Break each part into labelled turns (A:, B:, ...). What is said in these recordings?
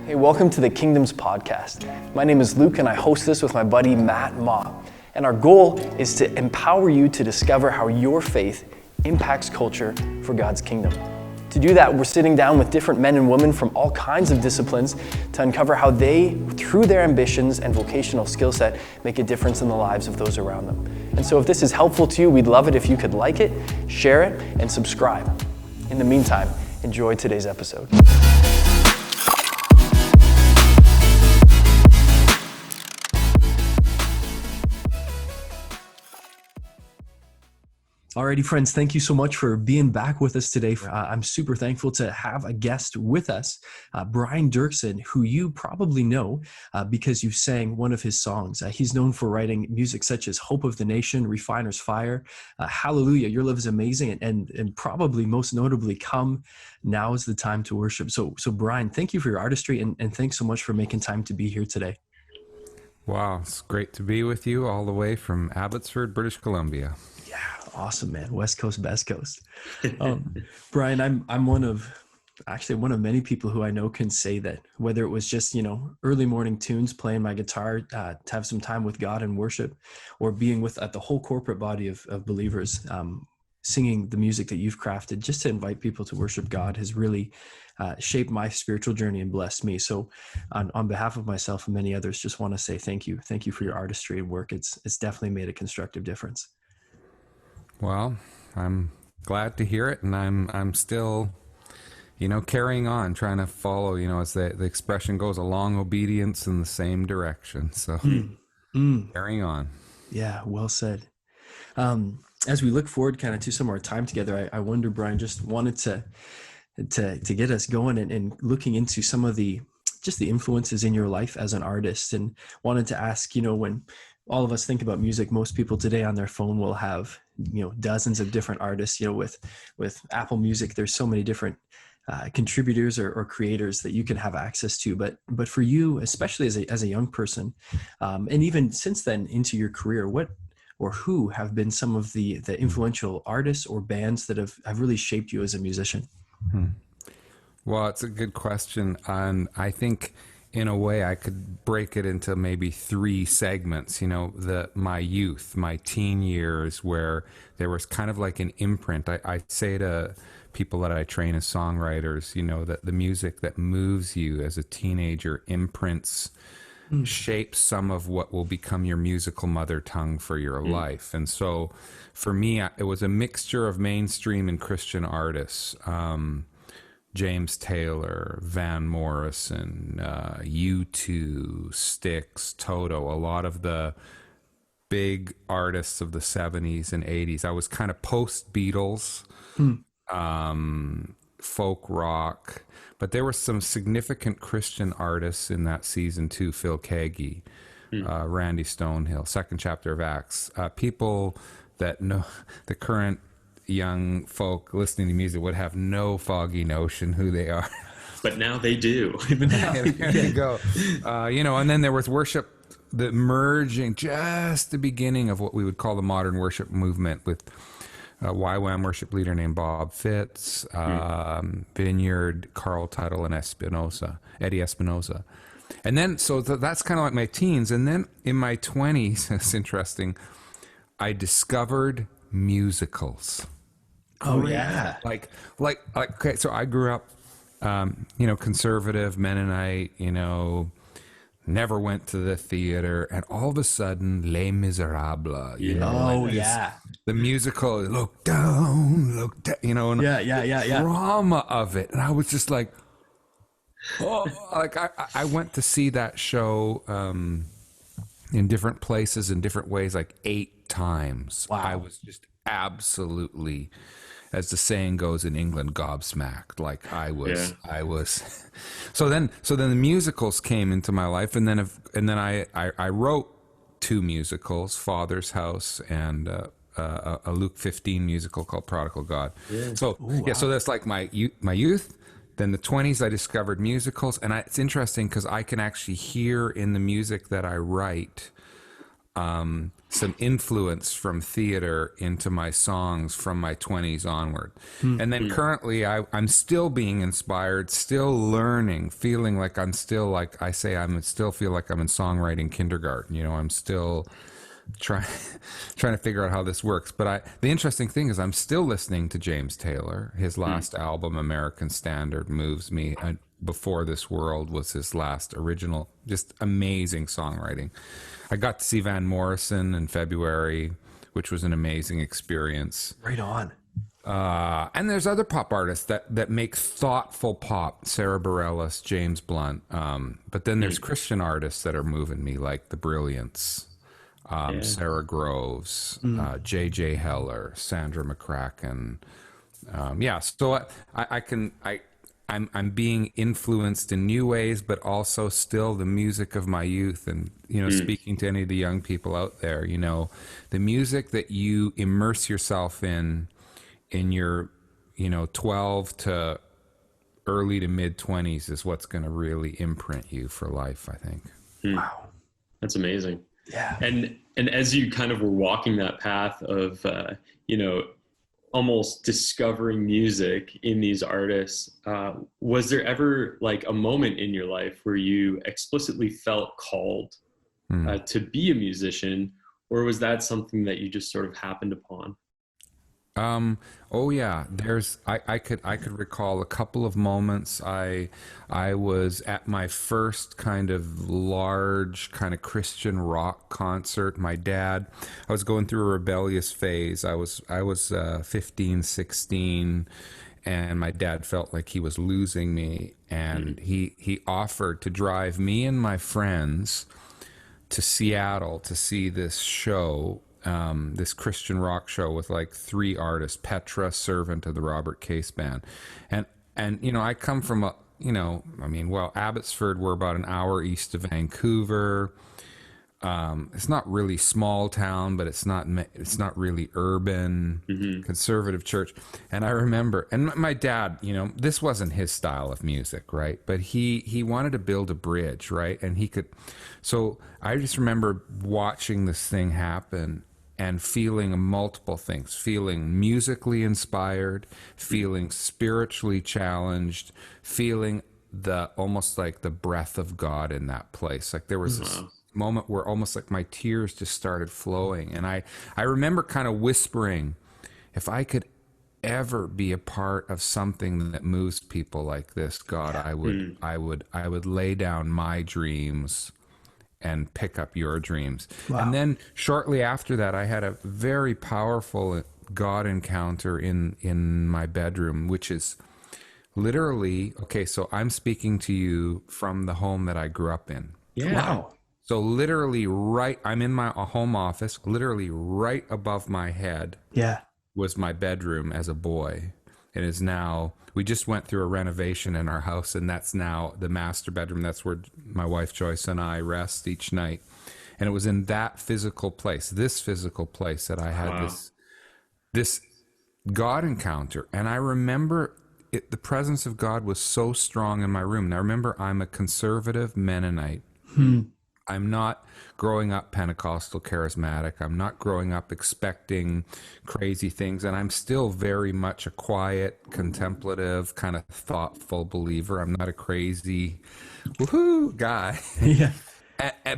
A: Hey, welcome to the Kingdoms Podcast. My name is Luke and I host this with my buddy Matt Ma. And our goal is to empower you to discover how your faith impacts culture for God's kingdom. To do that, we're sitting down with different men and women from all kinds of disciplines to uncover how they, through their ambitions and vocational skill set, make a difference in the lives of those around them. And so if this is helpful to you, we'd love it if you could like it, share it, and subscribe. In the meantime, enjoy today's episode. Alrighty, friends, thank you so much for being back with us today. I'm super thankful to have a guest with us, Brian Doerksen, who you probably know because you sang one of his songs. He's known for writing music such as Hope of the Nation, Refiner's Fire, Hallelujah, Your Love is Amazing, and probably most notably, Come, Now is the Time to Worship. So Brian, thank you for your artistry, and thanks so much for making time to be here today.
B: Wow, it's great to be with you all the way from Abbotsford, British Columbia.
A: Yeah, awesome, man. West Coast, best coast. Brian, I'm one of many people who I know can say that whether it was just, early morning tunes, playing my guitar to have some time with God and worship, or being with the whole corporate body of believers, singing the music that you've crafted just to invite people to worship God has really shaped my spiritual journey and blessed me. So on behalf of myself and many others, just want to say thank you. Thank you for your artistry and work. It's definitely made a constructive difference.
B: Well, I'm glad to hear it, and I'm still, carrying on, trying to follow, as the expression goes, a long obedience in the same direction. So carrying on. Yeah,
A: well said. As we look forward kind of to some of our time together, I wonder, Brian, just wanted to get us going and looking into some of the influences in your life as an artist, and wanted to ask, when all of us think about music, most people today on their phone will have, dozens of different artists, with Apple Music, there's so many different contributors or creators that you can have access to. But for you, especially as a young person, and even since then into your career, what or who have been some of the influential artists or bands that have really shaped you as a musician?
B: Well, it's a good question. And I think in a way I could break it into maybe three segments, my youth, my teen years, where there was kind of like an imprint. I say to people that I train as songwriters, that the music that moves you as a teenager imprints, shapes some of what will become your musical mother tongue for your life. And so for me, it was a mixture of mainstream and Christian artists. James Taylor, Van Morrison, U2, Styx, Toto, a lot of the big artists of the 70s and 80s. I was kind of post-Beatles, folk rock, but there were some significant Christian artists in that season too. Phil Keaggy, Randy Stonehill, Second Chapter of Acts, people that know the current young folk listening to music would have no foggy notion who they are.
C: But now they do.
B: There you go. And then there was worship, the merging, just the beginning of what we would call the modern worship movement with a YWAM worship leader named Bob Fitz, Vineyard, Carl Tuttle, and Eddie Espinosa. And then, so that's kind of like my teens. And then in my 20s, it's interesting, I discovered musicals.
A: Oh yeah.
B: Like, okay, so I grew up, conservative, Mennonite, never went to the theater, and all of a sudden, Les Miserables, the musical, look down, and drama of it. And I was just like, I went to see that show, in different places, in different ways, like 8 times.
A: Wow.
B: I was just absolutely, as the saying goes in England, gobsmacked. Like I was. So then the musicals came into my life, and then I wrote 2 musicals, Father's House and a Luke 15 musical called Prodigal God. Yeah. So so that's like my youth. Then the 20s, I discovered musicals, and it's interesting because I can actually hear in the music that I write some influence from theater into my songs from my 20s onward. And then currently I'm still being inspired, still learning, feeling like I'm still, like I say, I'm still feel like I'm in songwriting kindergarten. I'm still trying to figure out how this works. But the interesting thing is I'm still listening to James Taylor. His last album, American Standard, moves me. Before This World was his last original, just amazing songwriting. I got to see Van Morrison in February, which was an amazing experience.
A: Right on.
B: And there's other pop artists that make thoughtful pop, Sarah Bareilles, James Blunt. But then there's Christian artists that are moving me, like The Brilliants, Sarah Groves, J.J. Heller, Sandra McCracken. So I'm being influenced in new ways, but also still the music of my youth. And, speaking to any of the young people out there, the music that you immerse yourself in your, 12 to early to mid 20s is what's going to really imprint you for life, I think.
A: Wow.
C: That's amazing.
A: Yeah.
C: And as you kind of were walking that path of, almost discovering music in these artists, was there ever like a moment in your life where you explicitly felt called to be a musician, or was that something that you just sort of happened upon?
B: Oh yeah, I could recall a couple of moments. I was at my first kind of large kind of Christian rock concert. I was going through a rebellious phase. I was 15, 16, and my dad felt like he was losing me, and he offered to drive me and my friends to Seattle to see this show, this Christian rock show with like 3 artists: Petra, Servant of the Robert Case Band. And I come from Abbotsford, we're about an hour east of Vancouver. It's not really small town, but it's not really urban, conservative church. And I remember, and my dad, this wasn't his style of music, right? But he wanted to build a bridge, right? And so I just remember watching this thing happen and feeling multiple things: feeling musically inspired, feeling spiritually challenged, feeling almost like the breath of God in that place. Like there was this moment where almost like my tears just started flowing. And I remember kind of whispering, if I could ever be a part of something that moves people like this, God, I would lay down my dreams and pick up your dreams. Wow. And then shortly after that, I had a very powerful God encounter in my bedroom, which is literally, okay, so I'm speaking to you from the home that I grew up in.
C: Yeah.
A: Wow.
B: So literally I'm in my home office, literally right above my head was my bedroom as a boy. It is now, we just went through a renovation in our house, and that's now the master bedroom. That's where my wife Joyce and I rest each night. And it was in that physical place, that I had this God encounter. And I remember the presence of God was so strong in my room. And I remember I'm a conservative Mennonite. I'm not growing up Pentecostal charismatic. I'm not growing up expecting crazy things. And I'm still very much a quiet, contemplative, kind of thoughtful believer. I'm not a crazy woohoo guy.
A: Yeah.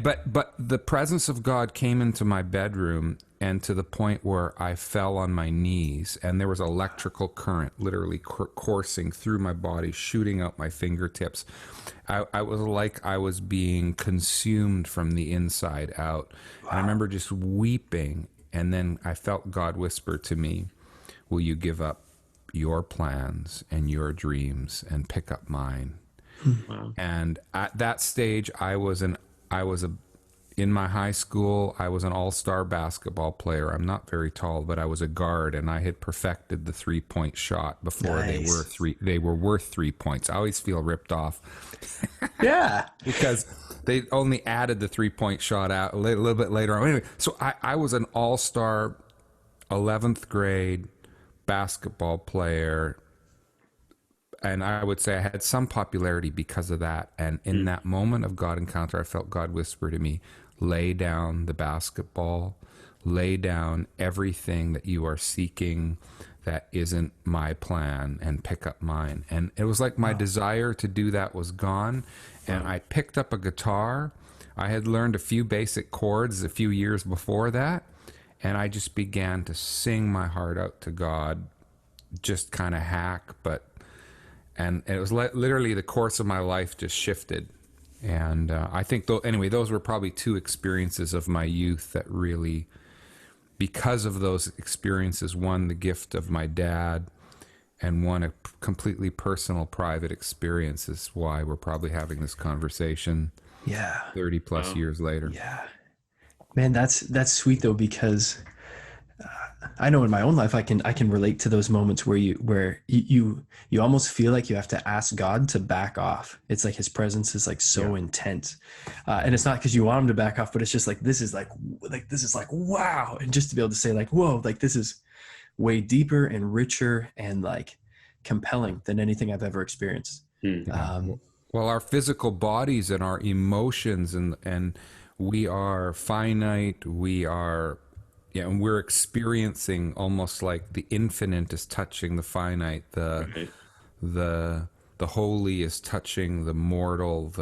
B: But the presence of God came into my bedroom, and to the point where I fell on my knees, and there was electrical current literally coursing through my body, shooting out my fingertips. I was like I was being consumed from the inside out. Wow. And I remember just weeping, and then I felt God whisper to me, will you give up your plans and your dreams and pick up mine? Wow. And at that stage, in my high school, I was an all-star basketball player. I'm not very tall, but I was a guard, and I had perfected the 3-point shot before they were worth 3 points. I always feel ripped off.
A: Yeah.
B: Because they only added the 3-point shot out a little bit later on. Anyway, so I was an all-star 11th grade basketball player and I would say I had some popularity because of that. And in that moment of God encounter, I felt God whisper to me, lay down the basketball, lay down everything that you are seeking that isn't my plan, and pick up mine. And it was like my desire to do that was gone. And I picked up a guitar. I had learned a few basic chords a few years before that. And I just began to sing my heart out to God, just kind of hack, and it was literally the course of my life just shifted. And I think, anyway, those were probably two experiences of my youth that really, because of those experiences, one, the gift of my dad, and one, a completely personal, private experience, is why we're probably having this conversation 30 plus years later.
A: Yeah. Man, that's sweet though, because I know in my own life I can relate to those moments where you almost feel like you have to ask God to back off. It's like his presence is like so intense, and it's not because you want him to back off, but it's just like this is like wow, and just to be able to say like, whoa, like this is way deeper and richer and like compelling than anything I've ever experienced.
B: Well, our physical bodies and our emotions and we are finite. And we're experiencing almost like the infinite is touching the finite, the holy is touching the mortal,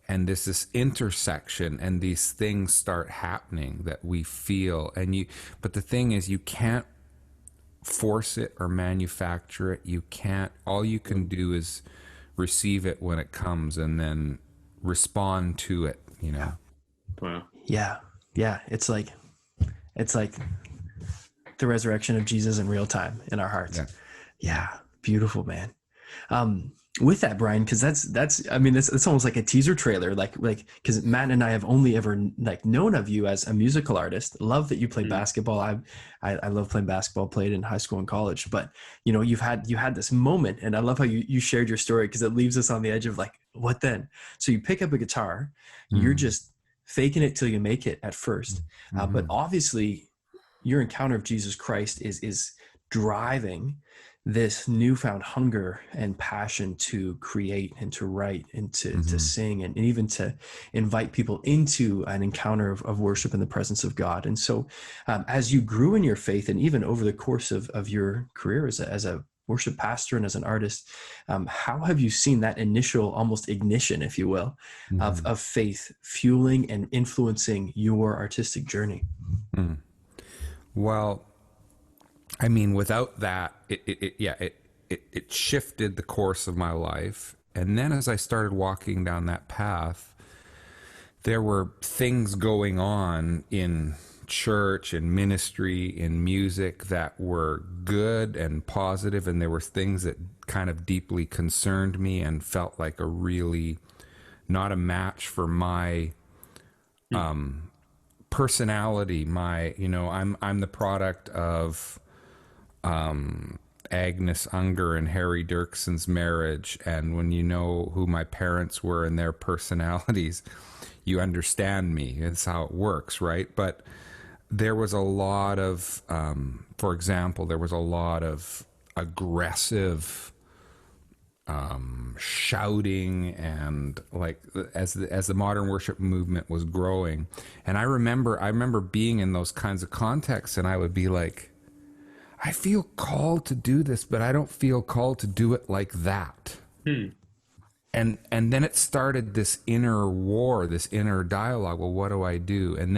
B: and this intersection, and these things start happening that we feel. But the thing is, you can't force it or manufacture it. You can't. All you can do is receive it when it comes, and then respond to it. You know.
C: Wow.
A: Yeah. It's like the resurrection of Jesus in real time in our hearts. Yeah. Beautiful, man. With that, Brian, because that's almost like a teaser trailer, like because Matt and I have only ever like known of you as a musical artist. Love that you play basketball. I love playing basketball. Played in high school and college, but you know you had this moment, and I love how you shared your story, because it leaves us on the edge of like, what then? So you pick up a guitar, you're just faking it till you make it at first, but obviously your encounter of Jesus Christ is driving this newfound hunger and passion to create and to write and to sing and even to invite people into an encounter of worship in the presence of God. And so as you grew in your faith, and even over the course of your career as a worship pastor and as an artist, how have you seen that initial almost ignition, if you will, of faith fueling and influencing your artistic journey?
B: Well, I mean, without that, it shifted the course of my life. And then as I started walking down that path, there were things going on in church and ministry, in music, that were good and positive, and there were things that kind of deeply concerned me and felt like a really not a match for my personality. I'm the product of Agnes Unger and Harry Doerksen's marriage, and when you know who my parents were and their personalities, you understand me. It's how it works, right? But there was a lot of, for example, there was a lot of aggressive shouting, and like as the modern worship movement was growing. And I remember being in those kinds of contexts, and I would be like, I feel called to do this, but I don't feel called to do it like that. And then it started this inner war, this inner dialogue. Well, what do I do? And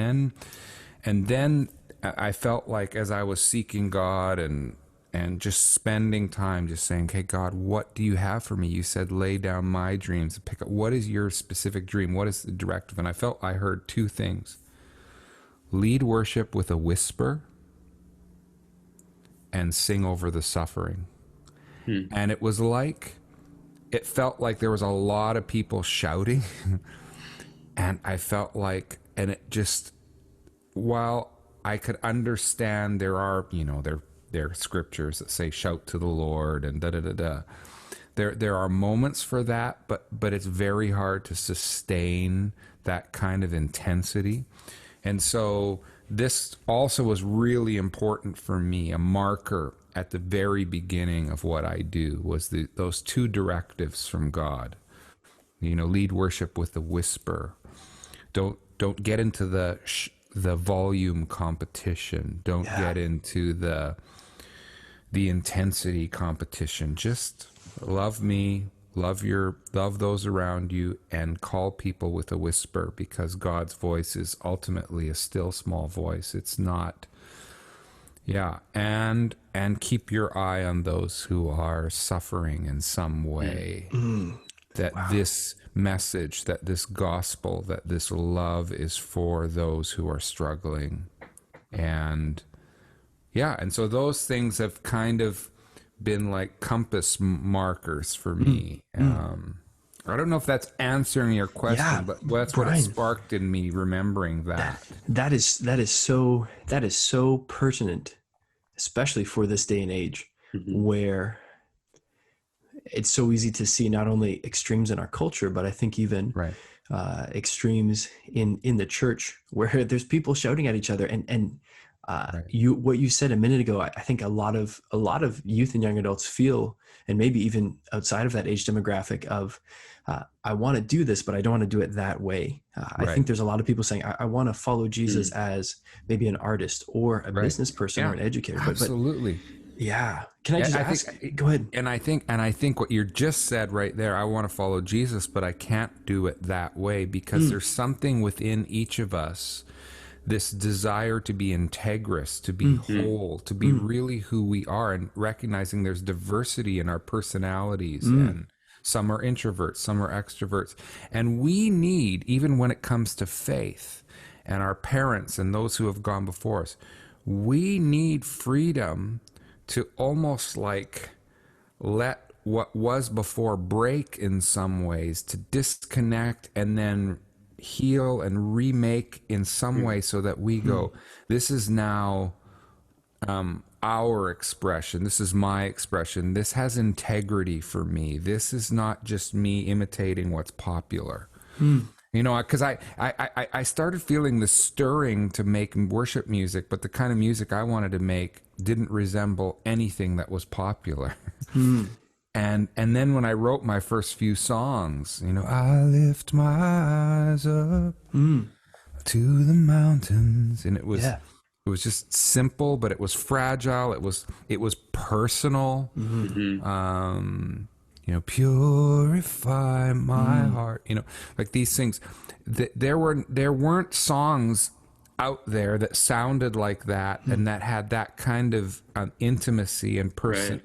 B: then I felt like, as I was seeking God and just spending time just saying, okay, God, what do you have for me? You said, lay down my dreams. Pick up, what is your specific dream? What is the directive? And I heard two things: lead worship with a whisper, and sing over the suffering. And it was like, it felt like there was a lot of people shouting. And I felt like, and it just, while I could understand there are scriptures that say shout to the Lord and da-da-da-da. There are moments for that, but it's very hard to sustain that kind of intensity. And so this also was really important for me. A marker at the very beginning of what I do was those two directives from God. You know, lead worship with a whisper. Don't get into the volume competition. Don't get into the intensity competition. Just love me, love those around you, and call people with a whisper, because God's voice is ultimately a still small voice. It's not. And keep your eye on those who are suffering in some way. That this message, that this gospel, that this love is for those who are struggling. And so those things have kind of been like compass markers for me. I don't know if that's answering your question, but that's Brian, what it sparked in me, remembering that.
A: That is so pertinent, especially for this day and age, where it's so easy to see not only extremes in our culture, but I think even extremes in the church, where there's people shouting at each other. And what you said a minute ago, I think a lot of youth and young adults feel, and maybe even outside of that age demographic, of I want to do this, but I don't want to do it that way. I think there's a lot of people saying, I want to follow Jesus as maybe an artist or a business person or an educator.
B: Absolutely.
A: Can I just ask? Go ahead.
B: And I think what you just said right there, I want to follow Jesus, but I can't do it that way, because there's something within each of us, this desire to be integrous, to be whole, to be really who we are, and recognizing there's diversity in our personalities, and some are introverts, some are extroverts. And we need, even when it comes to faith and our parents and those who have gone before us, we need freedom to almost like let what was before break in some ways, to disconnect and then heal and remake in some way, so that we go, this is now our expression. This is my expression. This has integrity for me. This is not just me imitating what's popular. You know, because I started feeling the stirring to make worship music, but the kind of music I wanted to make didn't resemble anything that was popular. And then when I wrote my first few songs, you know, I lift my eyes up to the mountains, and it was just simple, but it was fragile. It was personal. You know, purify my heart. You know, like these things. There weren't songs out there that sounded like that and that had that kind of intimacy and person.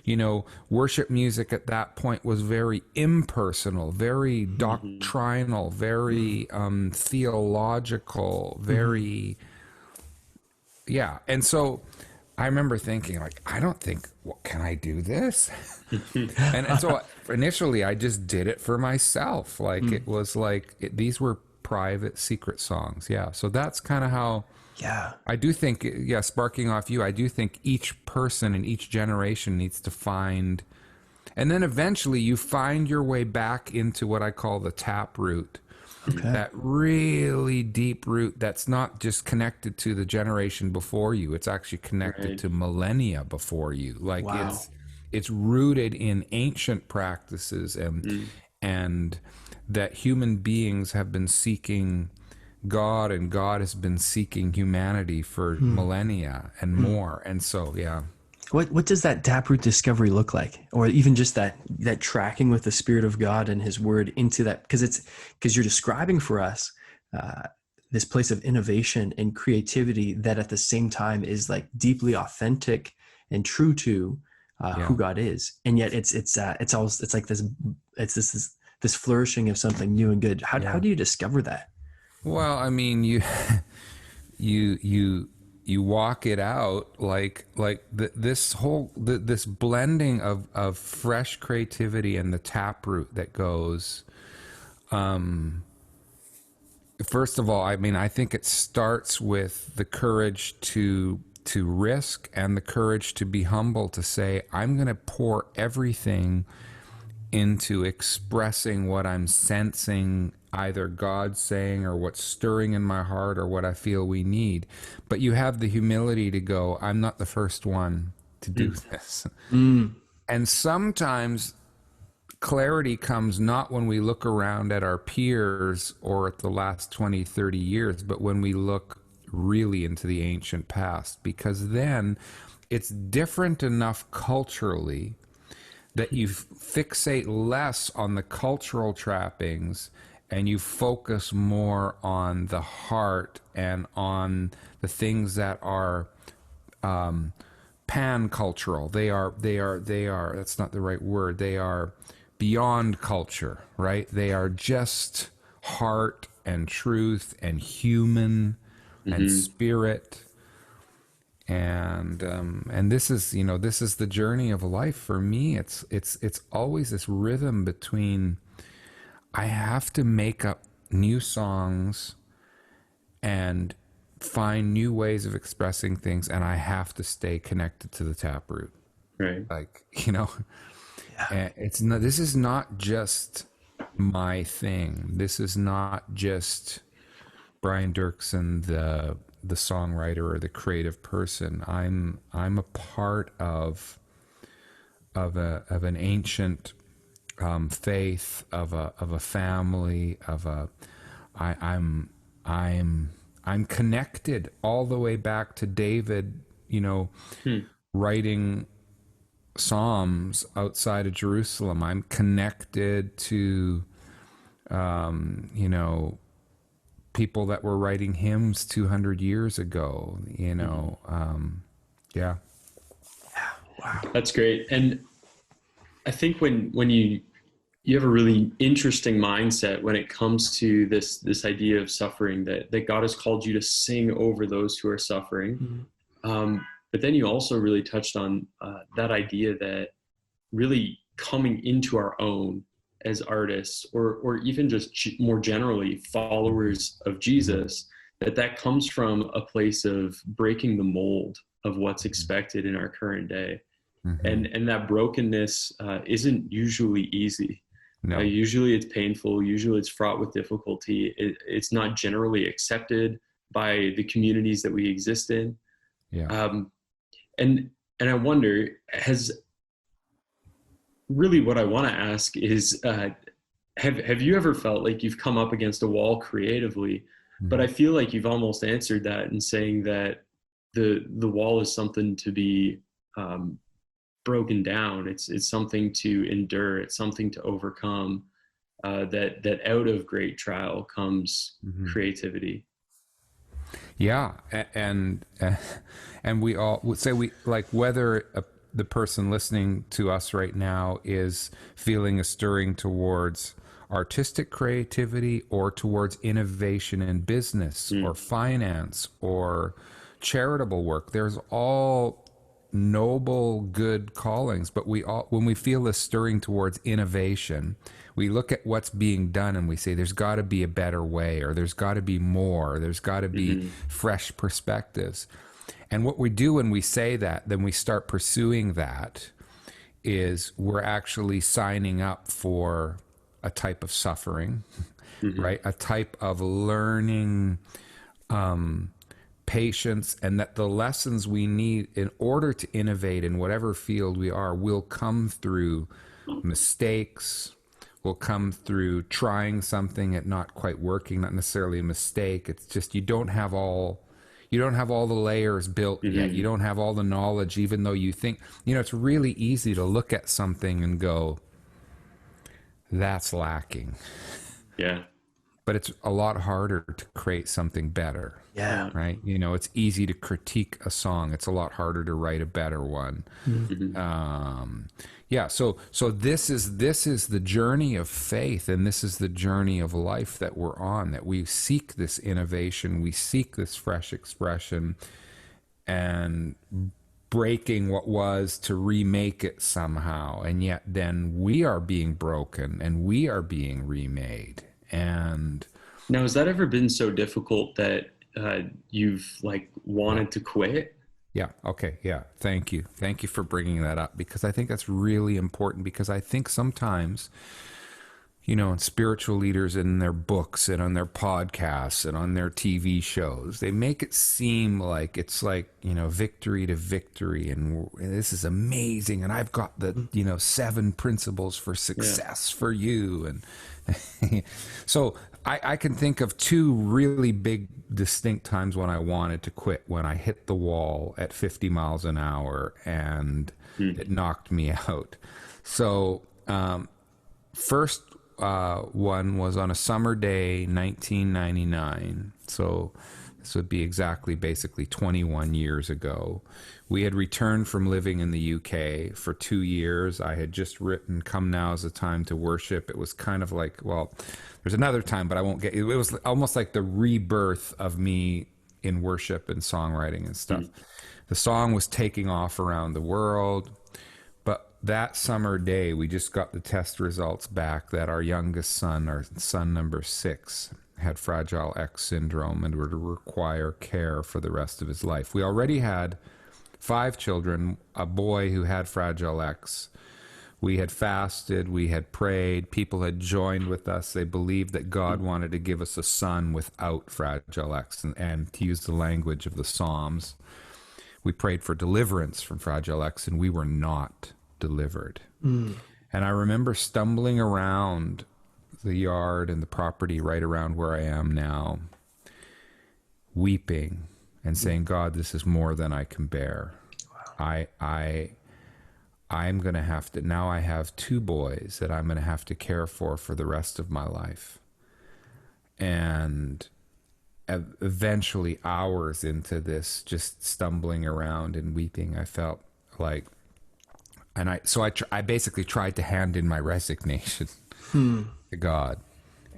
B: You know, worship music at that point was very impersonal, very doctrinal, very theological, very and so I remember thinking, like, I don't think, well, can I do this? and so initially I just did it for myself. Like it was like, these were private, secret songs. So that's kind of how I do think, sparking off you, I do think each person in each generation needs to find, and then eventually you find your way back into what I call the tap root. That really deep root that's not just connected to the generation before you, it's actually connected to millennia before you. Like it's rooted in ancient practices and that human beings have been seeking God, and God has been seeking humanity for millennia and more. And so
A: What does that taproot discovery look like? Or even just that tracking with the Spirit of God and His Word into that, because you're describing for us this place of innovation and creativity that at the same time is like deeply authentic and true to who God is, and yet it's like this flourishing of something new and good. How do you discover that?
B: Well, I mean, you walk it out like this whole this blending of fresh creativity and the taproot that goes. First of all, I mean, I think it starts with the courage to risk and the courage to be humble, to say, I'm going to pour everything into expressing what I'm sensing, either God saying or what's stirring in my heart or what I feel we need. But you have the humility to go, I'm not the first one to do this. And sometimes clarity comes not when we look around at our peers or at the last 20, 30 years, but when we look really into the ancient past, because then it's different enough culturally that you fixate less on the cultural trappings and you focus more on the heart and on the things that are pan-cultural. They are, that's not the right word. They are beyond culture, right? They are just heart and truth and human and spirit. And this is, you know, this is the journey of life for me. It's always this rhythm between, I have to make up new songs and find new ways of expressing things, and I have to stay connected to the taproot.
C: Right.
B: Like, you know, and it's not, this is not just my thing. This is not just Brian Doerksen, the songwriter or the creative person. I'm a part of an ancient faith, of a family, I'm connected all the way back to David, you know, writing Psalms outside of Jerusalem. I'm connected to, you know, people that were writing hymns 200 years ago, you know. Yeah.
C: Wow. That's great. And I think when you have a really interesting mindset when it comes to this idea of suffering, that God has called you to sing over those who are suffering. But then you also really touched on that idea that really coming into our own as artists, or even just more generally followers of Jesus, that comes from a place of breaking the mold of what's expected in our current day. And that brokenness isn't usually easy.
B: No.
C: Usually it's painful. Usually it's fraught with difficulty. It's not generally accepted by the communities that we exist in.
B: Yeah.
C: And I wonder, really what I want to ask is, have you ever felt like you've come up against a wall creatively? But I feel like you've almost answered that in saying that the wall is something to be broken down. It's something to endure. It's something to overcome. That out of great trial comes creativity.
B: Yeah, and we all would say, we like, whether the person listening to us right now is feeling a stirring towards artistic creativity or towards innovation in business or finance or charitable work. There's all noble, good callings, but when we feel this stirring towards innovation, we look at what's being done and we say, there's got to be a better way, or there's got to be more, there's got to be fresh perspectives. And what we do when we say that, then we start pursuing that, is we're actually signing up for a type of suffering, right? A type of learning, patience, and that the lessons we need in order to innovate in whatever field we are will come through mistakes, will come through trying something and not quite working, not necessarily a mistake. It's just you don't have all the layers built yet. You don't have all the knowledge, even though you think, you know, it's really easy to look at something and go, that's lacking.
C: Yeah.
B: But it's a lot harder to create something better.
A: Yeah.
B: Right. You know, it's easy to critique a song. It's a lot harder to write a better one. Yeah. So this is the journey of faith, and this is the journey of life that we're on, that we seek this innovation, we seek this fresh expression, and breaking what was to remake it somehow. And yet then we are being broken and we are being remade. And
C: now, has that ever been so difficult that you've like wanted to quit?
B: Yeah. Okay. Yeah. Thank you. Thank you for bringing that up, because I think that's really important, because I think sometimes, and spiritual leaders in their books and on their podcasts and on their TV shows, they make it seem like it's like, victory to victory. And this is amazing. And I've got the, 7 principles for success for you. And so I can think of 2 really big, distinct times when I wanted to quit, when I hit the wall at 50 miles an hour and it knocked me out. So, first one was on a summer day, 1999. So this would be basically 21 years ago. We had returned from living in the UK for 2 years. I had just written "Come Now Is the Time to Worship." It was kind of like, well, there's another time, but I won't get it. It was almost like the rebirth of me in worship and songwriting and stuff. The song was taking off around the world. That summer day, we just got the test results back that our youngest son, our son number 6, had Fragile X syndrome and would require care for the rest of his life. We already had 5 children, a boy who had Fragile X. We had fasted, we had prayed, people had joined with us. They believed that God wanted to give us a son without Fragile X, and to use the language of the Psalms, we prayed for deliverance from Fragile X, and we were not delivered. And I remember stumbling around the yard and the property right around where I am now, weeping and saying, God, this is more than I can bear. Wow. I'm going to have to, now I have 2 boys that I'm going to have to care for the rest of my life. And eventually, hours into this, just stumbling around and weeping, I felt like, and I basically tried to hand in my resignation to God,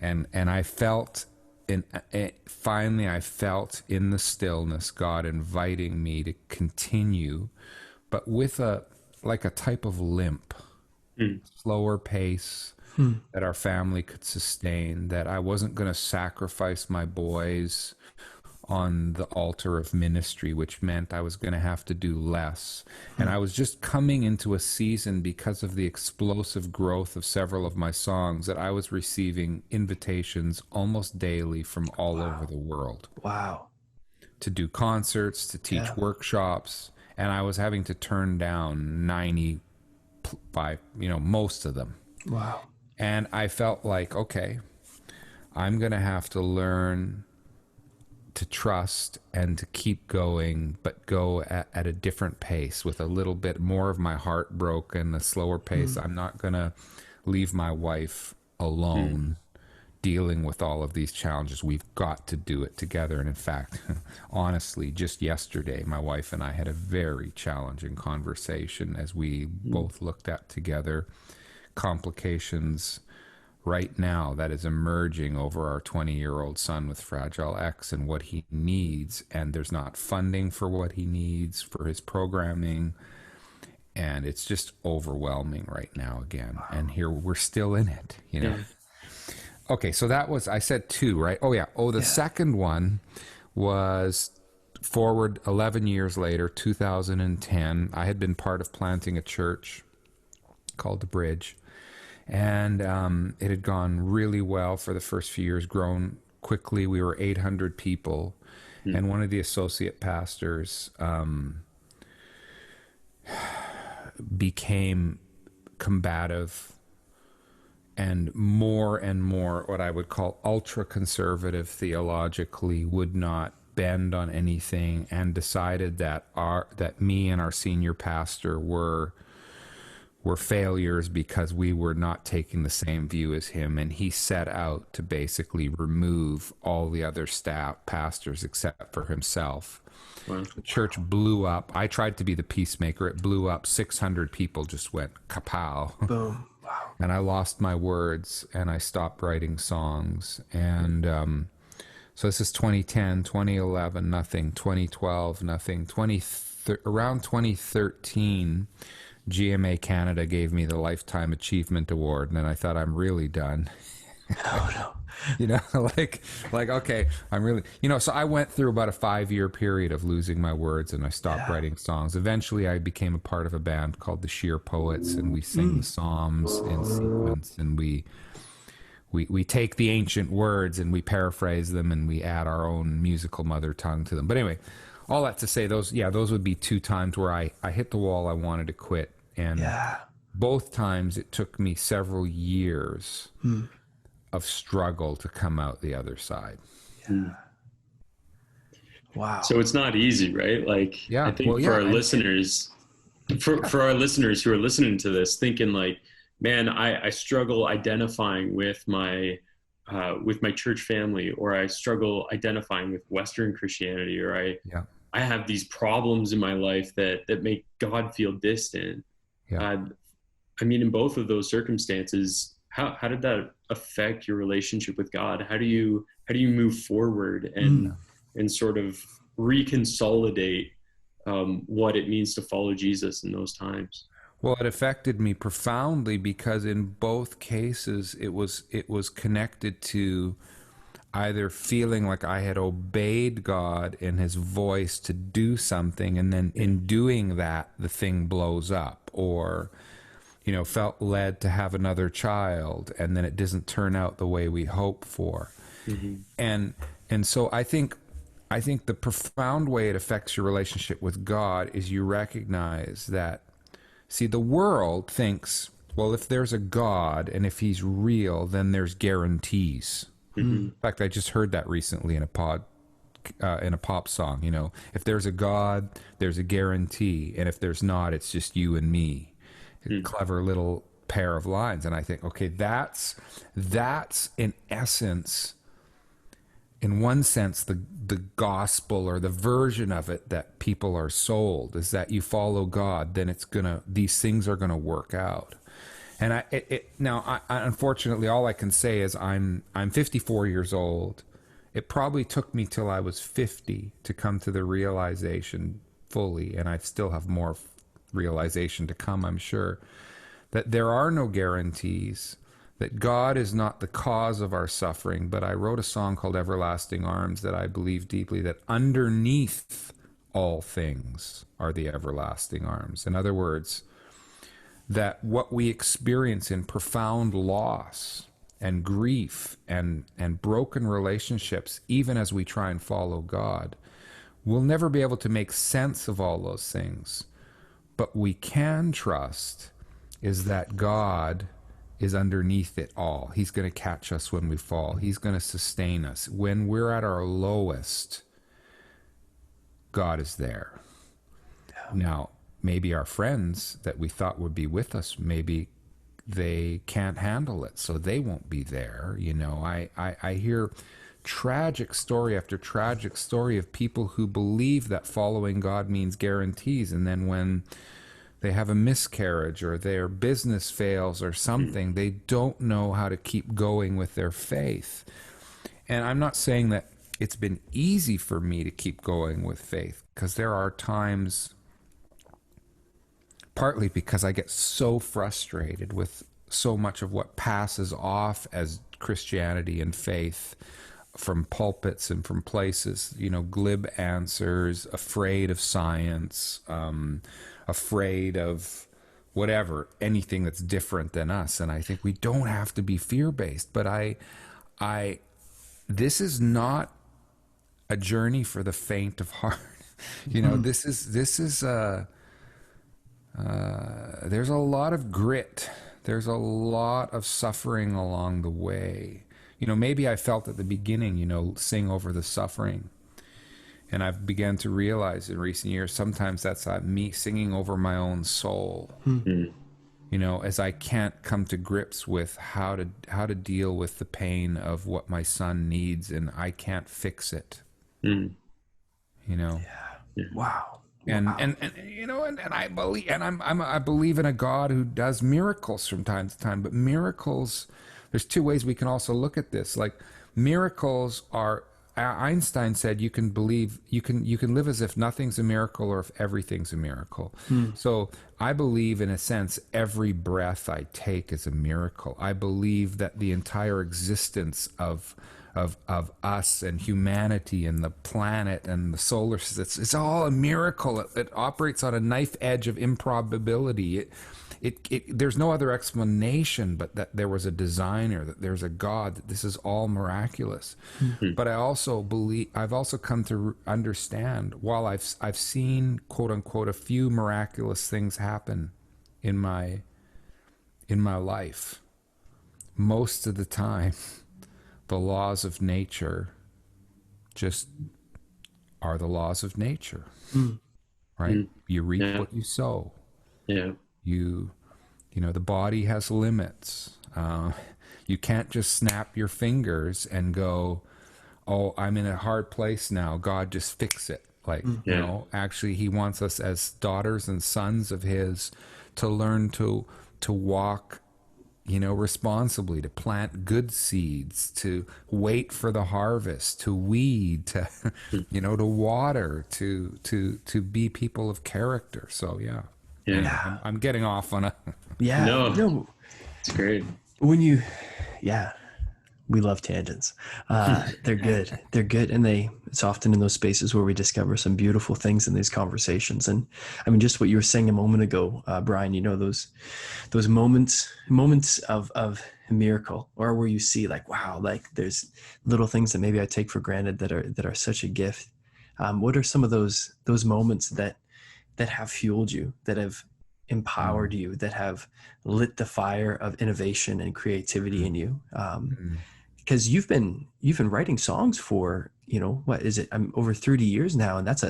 B: and I felt, finally I felt in the stillness God inviting me to continue, but with a type of limp, slower pace that our family could sustain. That I wasn't going to sacrifice my boys on the altar of ministry, which meant I was going to have to do less. And I was just coming into a season, because of the explosive growth of several of my songs, that I was receiving invitations almost daily from all over the world.
A: Wow.
B: To do concerts, to teach workshops, and I was having to turn down 95, most of them.
A: Wow. And
B: I felt like, okay, I'm going to have to learn to trust and to keep going, but go at a different pace, with a little bit more of my heart broken, a slower pace. I'm not going to leave my wife alone dealing with all of these challenges. We've got to do it together. And in fact, honestly, just yesterday, my wife and I had a very challenging conversation as we both looked at together complications right now that is emerging over our 20-year-old son with Fragile X and what he needs. And there's not funding for what he needs for his programming. And it's just overwhelming right now again. Wow. And here we're still in it, Yeah. Okay, so that was, I said 2, right? Oh, yeah. Oh, the second one was forward 11 years later, 2010. I had been part of planting a church called The Bridge. And it had gone really well for the first few years, grown quickly. We were 800 people. And one of the associate pastors became combative and more what I would call ultra-conservative theologically, would not bend on anything, and decided that me and our senior pastor were failures because we were not taking the same view as him. And he set out to basically remove all the other staff pastors except for himself. Wow. The church blew up. I tried to be the peacemaker. It blew up. 600 people just went kapow.
A: Boom. Wow.
B: And I lost my words and I stopped writing songs. And so this is 2010, 2011, nothing. 2012, nothing. Around 2013, GMA Canada gave me the Lifetime Achievement Award, and I thought, I'm really done.
A: Oh, no.
B: You know, like, okay, I'm really, so I went through about a 5-year period of losing my words, and I stopped writing songs. Eventually I became a part of a band called the Sheer Poets, and we sing the Psalms in sequence, and we take the ancient words and we paraphrase them, and we add our own musical mother tongue to them. But anyway, all that to say, those would be 2 times where I hit the wall. I wanted to quit. And both times it took me several years of struggle to come out the other side.
A: Yeah. Wow.
C: So it's not easy, right? Like, I think for our listeners, for our listeners who are listening to this, thinking like, man, I struggle identifying with my church family, or I struggle identifying with Western Christianity, or I have these problems in my life that make God feel distant. Yeah. I mean, in both of those circumstances, how did that affect your relationship with God? How do you move forward and sort of reconsolidate what it means to follow Jesus in those times?
B: Well, it affected me profoundly because in both cases it was connected to either feeling like I had obeyed God in his voice to do something, and then in doing that the thing blows up, or felt led to have another child and then it doesn't turn out the way we hope for. And so I think the profound way it affects your relationship with God is you recognize that, see, the world thinks, well, if there's a God and if he's real, then there's guarantees. In fact, I just heard that recently in a pop song. If there's a God, there's a guarantee, and if there's not, it's just you and me. Clever little pair of lines. And I think, okay, that's in essence, in one sense, the gospel, or the version of it that people are sold, is that you follow God, then these things are gonna work out. And I unfortunately, all I can say is I'm 54 years old. It probably took me till I was 50 to come to the realization fully, and I still have more realization to come, I'm sure, that there are no guarantees, that God is not the cause of our suffering. But I wrote a song called Everlasting Arms that I believe deeply that underneath all things are the everlasting arms. In other words, that what we experience in profound loss and grief and broken relationships, even as we try and follow God, we'll never be able to make sense of all those things. But we can trust is that God is underneath it all. He's going to catch us when we fall. He's going to sustain us. When we're at our lowest, God is there. Yeah. Now, maybe our friends that we thought would be with us, maybe they can't handle it, so they won't be there. I hear tragic story after tragic story of people who believe that following God means guarantees, and then when they have a miscarriage or their business fails or something, they don't know how to keep going with their faith. And I'm not saying that it's been easy for me to keep going with faith, because there are times, partly because I get so frustrated with so much of what passes off as Christianity and faith from pulpits and from places, glib answers, afraid of science, afraid of whatever, anything that's different than us. And I think we don't have to be fear-based, but this is not a journey for the faint of heart. This is there's a lot of grit. There's a lot of suffering along the way. Maybe I felt at the beginning, sing over the suffering. And I've begun to realize in recent years, sometimes that's me singing over my own soul. As I can't come to grips with how to deal with the pain of what my son needs, and I can't fix it. Yeah.
A: Wow.
B: And I believe, and I believe in a God who does miracles from time to time. But miracles, there's two ways we can also look at this. Like, miracles are Einstein said you can live as if nothing's a miracle or if everything's a miracle. So I believe, in a sense, every breath I take is a miracle. I believe that the entire existence of us and humanity and the planet and the solar system, it's all a miracle. It operates on a knife edge of improbability. There's no other explanation but that there was a designer, that there's a God, that this is all miraculous. But I've also come to understand, while I've seen, quote unquote, a few miraculous things happen in my life, most of the time the laws of nature just are the laws of nature, right? You reap what you sow.
C: Yeah.
B: You know, the body has limits. You can't just snap your fingers and go, oh, I'm in a hard place now, God, just fix it. Like, you know, actually he wants us as daughters and sons of his to learn to walk, you know, responsibly, to plant good seeds, to wait for the harvest, to weed, to, you know, to water, to be people of character. So, yeah. I'm getting off on a...
C: No, it's great.
A: When you, we love tangents. They're good. They're good. And it's often in those spaces where we discover some beautiful things in these conversations. And I mean, just what you were saying a moment ago, Brian, you know, those moments of a miracle, or where you see like, wow, like there's little things that maybe I take for granted that are such a gift. What are some of those moments that have fueled you, that have empowered you, that have lit the fire of innovation and creativity in you? Because you've been writing songs for, you know, what is it? I'm over 30 years now. And that's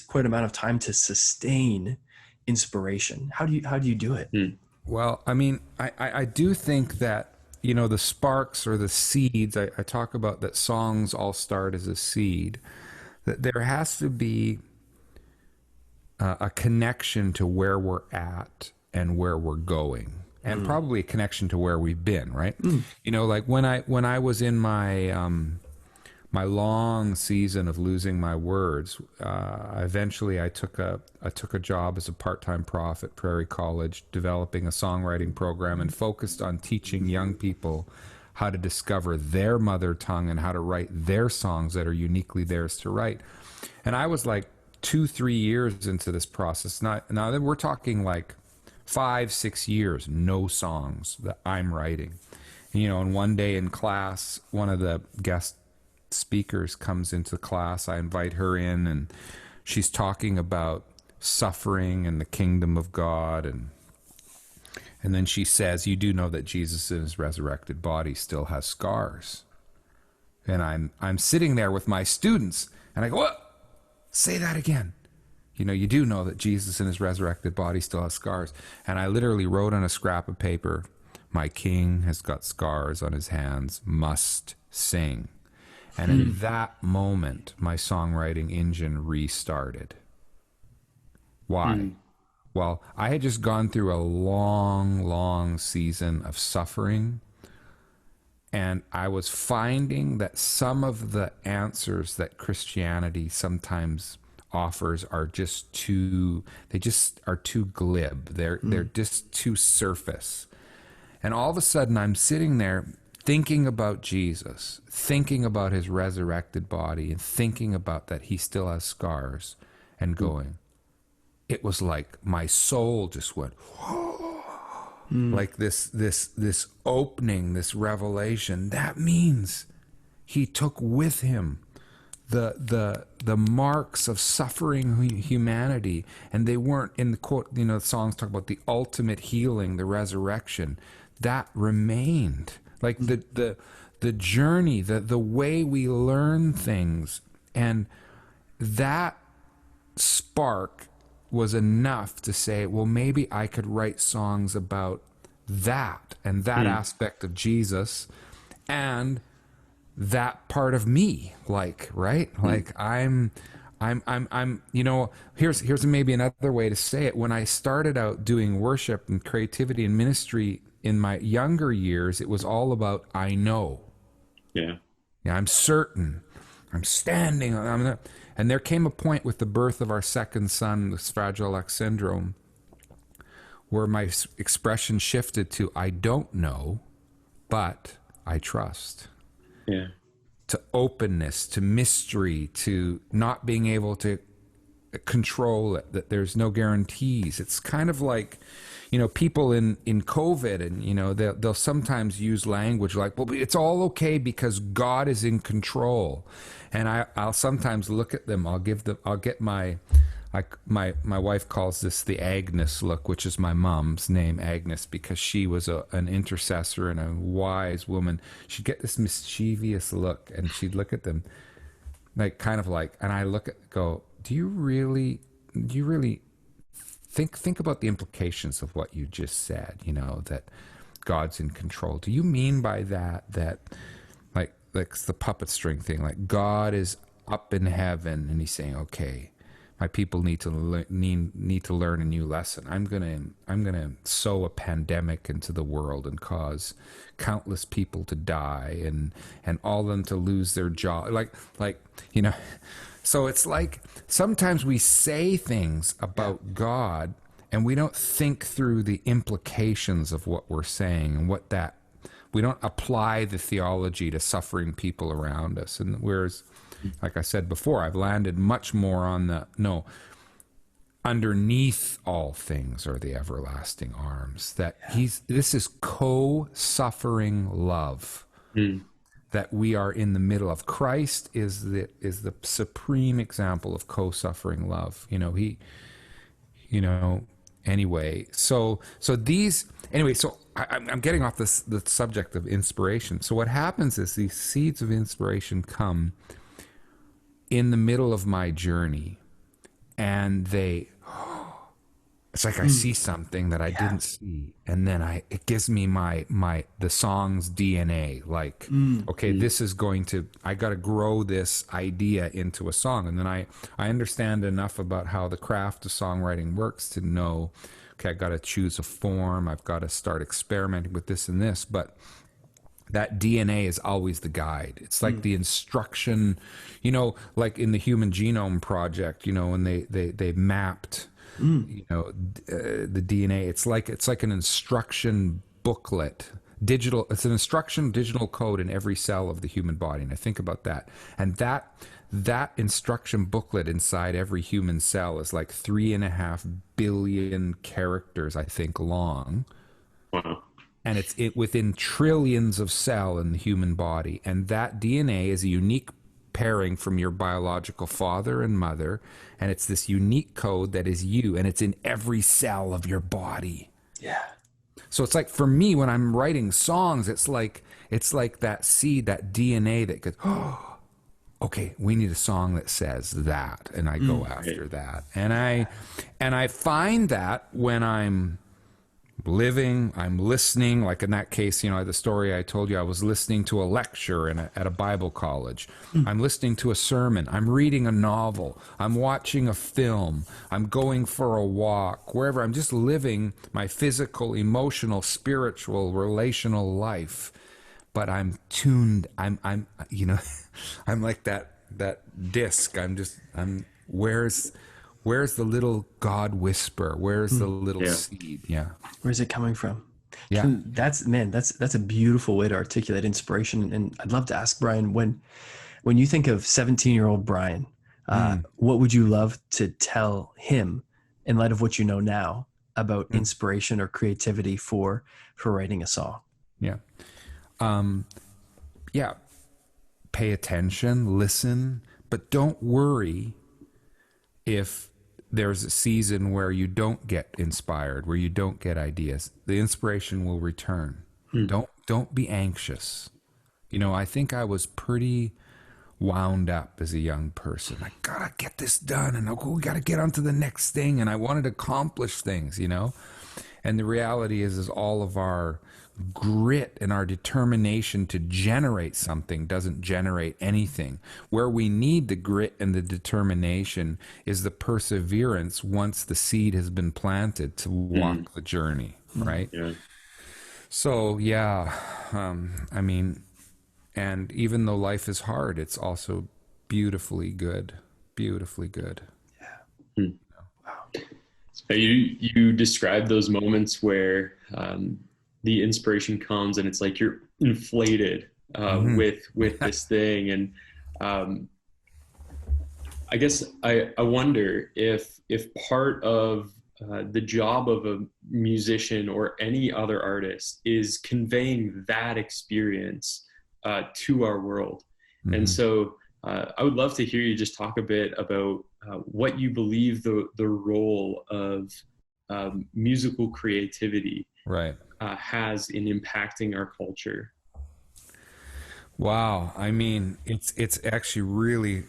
A: quite an amount of time to sustain inspiration. How do you do it?
B: Well, I mean, I do think that, you know, the sparks or the seeds, I talk about that songs all start as a seed, that there has to be a connection to where we're at and where we're going, and probably a connection to where we've been, right? You know, like when I was in my my long season of losing my words, eventually I took a job as a part-time prof at Prairie College, developing a songwriting program and focused on teaching young people how to discover their mother tongue and how to write their songs that are uniquely theirs to write. And I was like 2-3 years into this process. Now we're talking like 5-6 years, no songs that I'm writing. You know, and one day in class, one of the guest speakers comes into class. I invite her in, and she's talking about suffering and the kingdom of God, and then she says, "You do know that Jesus in his resurrected body still has scars." And I'm sitting there with my students, and I go, "What? Say that again." You know, you do know that Jesus in his resurrected body still has scars. And I literally wrote on a scrap of paper, "My king has got scars on his hands, must sing." And in that moment, my songwriting engine restarted. Why? Well, I had just gone through a long, long season of suffering, and I was finding that some of the answers that Christianity sometimes offers are just too glib. They're just too surface. And all of a sudden I'm sitting there thinking about Jesus, thinking about his resurrected body, and thinking about that he still has scars, and going, it was like my soul just went, like this opening, this revelation. That means he took with him the marks of suffering humanity, and they weren't in the quote, you know, the songs talk about the ultimate healing, the resurrection. That remained. Like the journey, the way we learn things, and that spark was enough to say, well, maybe I could write songs about that and that aspect of Jesus and that part of me, like, right? Like I'm, you know, here's maybe another way to say it. When I started out doing worship and creativity and ministry in my younger years, it was all about, I know.
C: Yeah.
B: Yeah, I'm certain. I'm standing. And there came a point with the birth of our second son, this Fragile X syndrome, where my expression shifted to, I don't know, but I trust.
C: Yeah.
B: To openness, to mystery, to not being able to control it, that there's no guarantees. It's kind of like, people in COVID, and, they'll sometimes use language like, well, it's all okay because God is in control. And I'll sometimes look at them, I'll get my wife calls this the Agnes look, which is my mom's name, Agnes, because she was an intercessor and a wise woman. She'd get this mischievous look, and she'd look at them like, kind of like, and I go, do you really think about the implications of what you just said, that God's in control? Do you mean by that like it's the puppet string thing, like God is up in heaven and he's saying, okay, my people need to learn a new lesson. I'm gonna sow a pandemic into the world and cause countless people to die and all of them to lose their job. So it's like sometimes we say things about God and we don't think through the implications of what we're saying and we don't apply the theology to suffering people around us. And whereas, like I said before, I've landed much more on underneath all things are the everlasting arms, that this is co-suffering love. That we are in the middle of. Christ is the supreme example of co-suffering love. Anyway, so I'm getting off the subject of inspiration. So what happens is these seeds of inspiration come in the middle of my journey, and it's like I see something that I didn't see, and then it gives me the song's DNA. Like, okay, this is I got to grow this idea into a song, and then I understand enough about how the craft of songwriting works to know, okay, I got to choose a form, I've got to start experimenting with this and this, but that DNA is always the guide. It's like the instruction, like in the Human Genome Project, when they mapped the DNA. It's like an instruction booklet, digital. It's an instruction digital code in every cell of the human body. And I think about that, and that instruction booklet inside every human cell is like 3.5 billion characters, I think, long.
C: Wow.
B: And it's within trillions of cell in the human body, and that DNA is a unique pairing from your biological father and mother, and it's this unique code that is you, and it's in every cell of your body.
A: Yeah.
B: So it's like, for me, when I'm writing songs, it's like that seed, that DNA that goes, oh, okay, we need a song that says that, and I go after that. And I find that when I'm listening, like in that case, the story I told you, I was listening to a lecture at a Bible college. I'm listening to a sermon. I'm reading a novel. I'm watching a film. I'm going for a walk, wherever. I'm just living my physical, emotional, spiritual, relational life. But I'm tuned. I'm I'm like that disc. Where's the little God whisper? Where's the little seed? Yeah.
A: Where's it coming from?
B: Yeah.
A: That's a beautiful way to articulate inspiration. And I'd love to ask Brian, when you think of 17-year-old Brian, what would you love to tell him in light of what you know now about inspiration or creativity for writing a song?
B: Yeah. Pay attention, listen, but don't worry if there's a season where you don't get inspired, where you don't get ideas. The inspiration will return. Don't be anxious. I think I was pretty wound up as a young person. I gotta get this done, and we gotta get on to the next thing, and I wanted to accomplish things, And the reality is all of our grit and our determination to generate something doesn't generate anything. Where we need the grit and the determination is the perseverance once the seed has been planted to walk the journey, right?
C: Yeah.
B: So And even though life is hard, it's also beautifully good. Beautifully good.
C: Hmm. So you described those moments where the inspiration comes and it's like you're inflated with this thing, and um, I guess I wonder if part of the job of a musician or any other artist is conveying that experience to our world. And so I would love to hear you just talk a bit about what you believe the role of musical creativity
B: Right.
C: has in impacting our culture.
B: Wow. I mean, it's actually really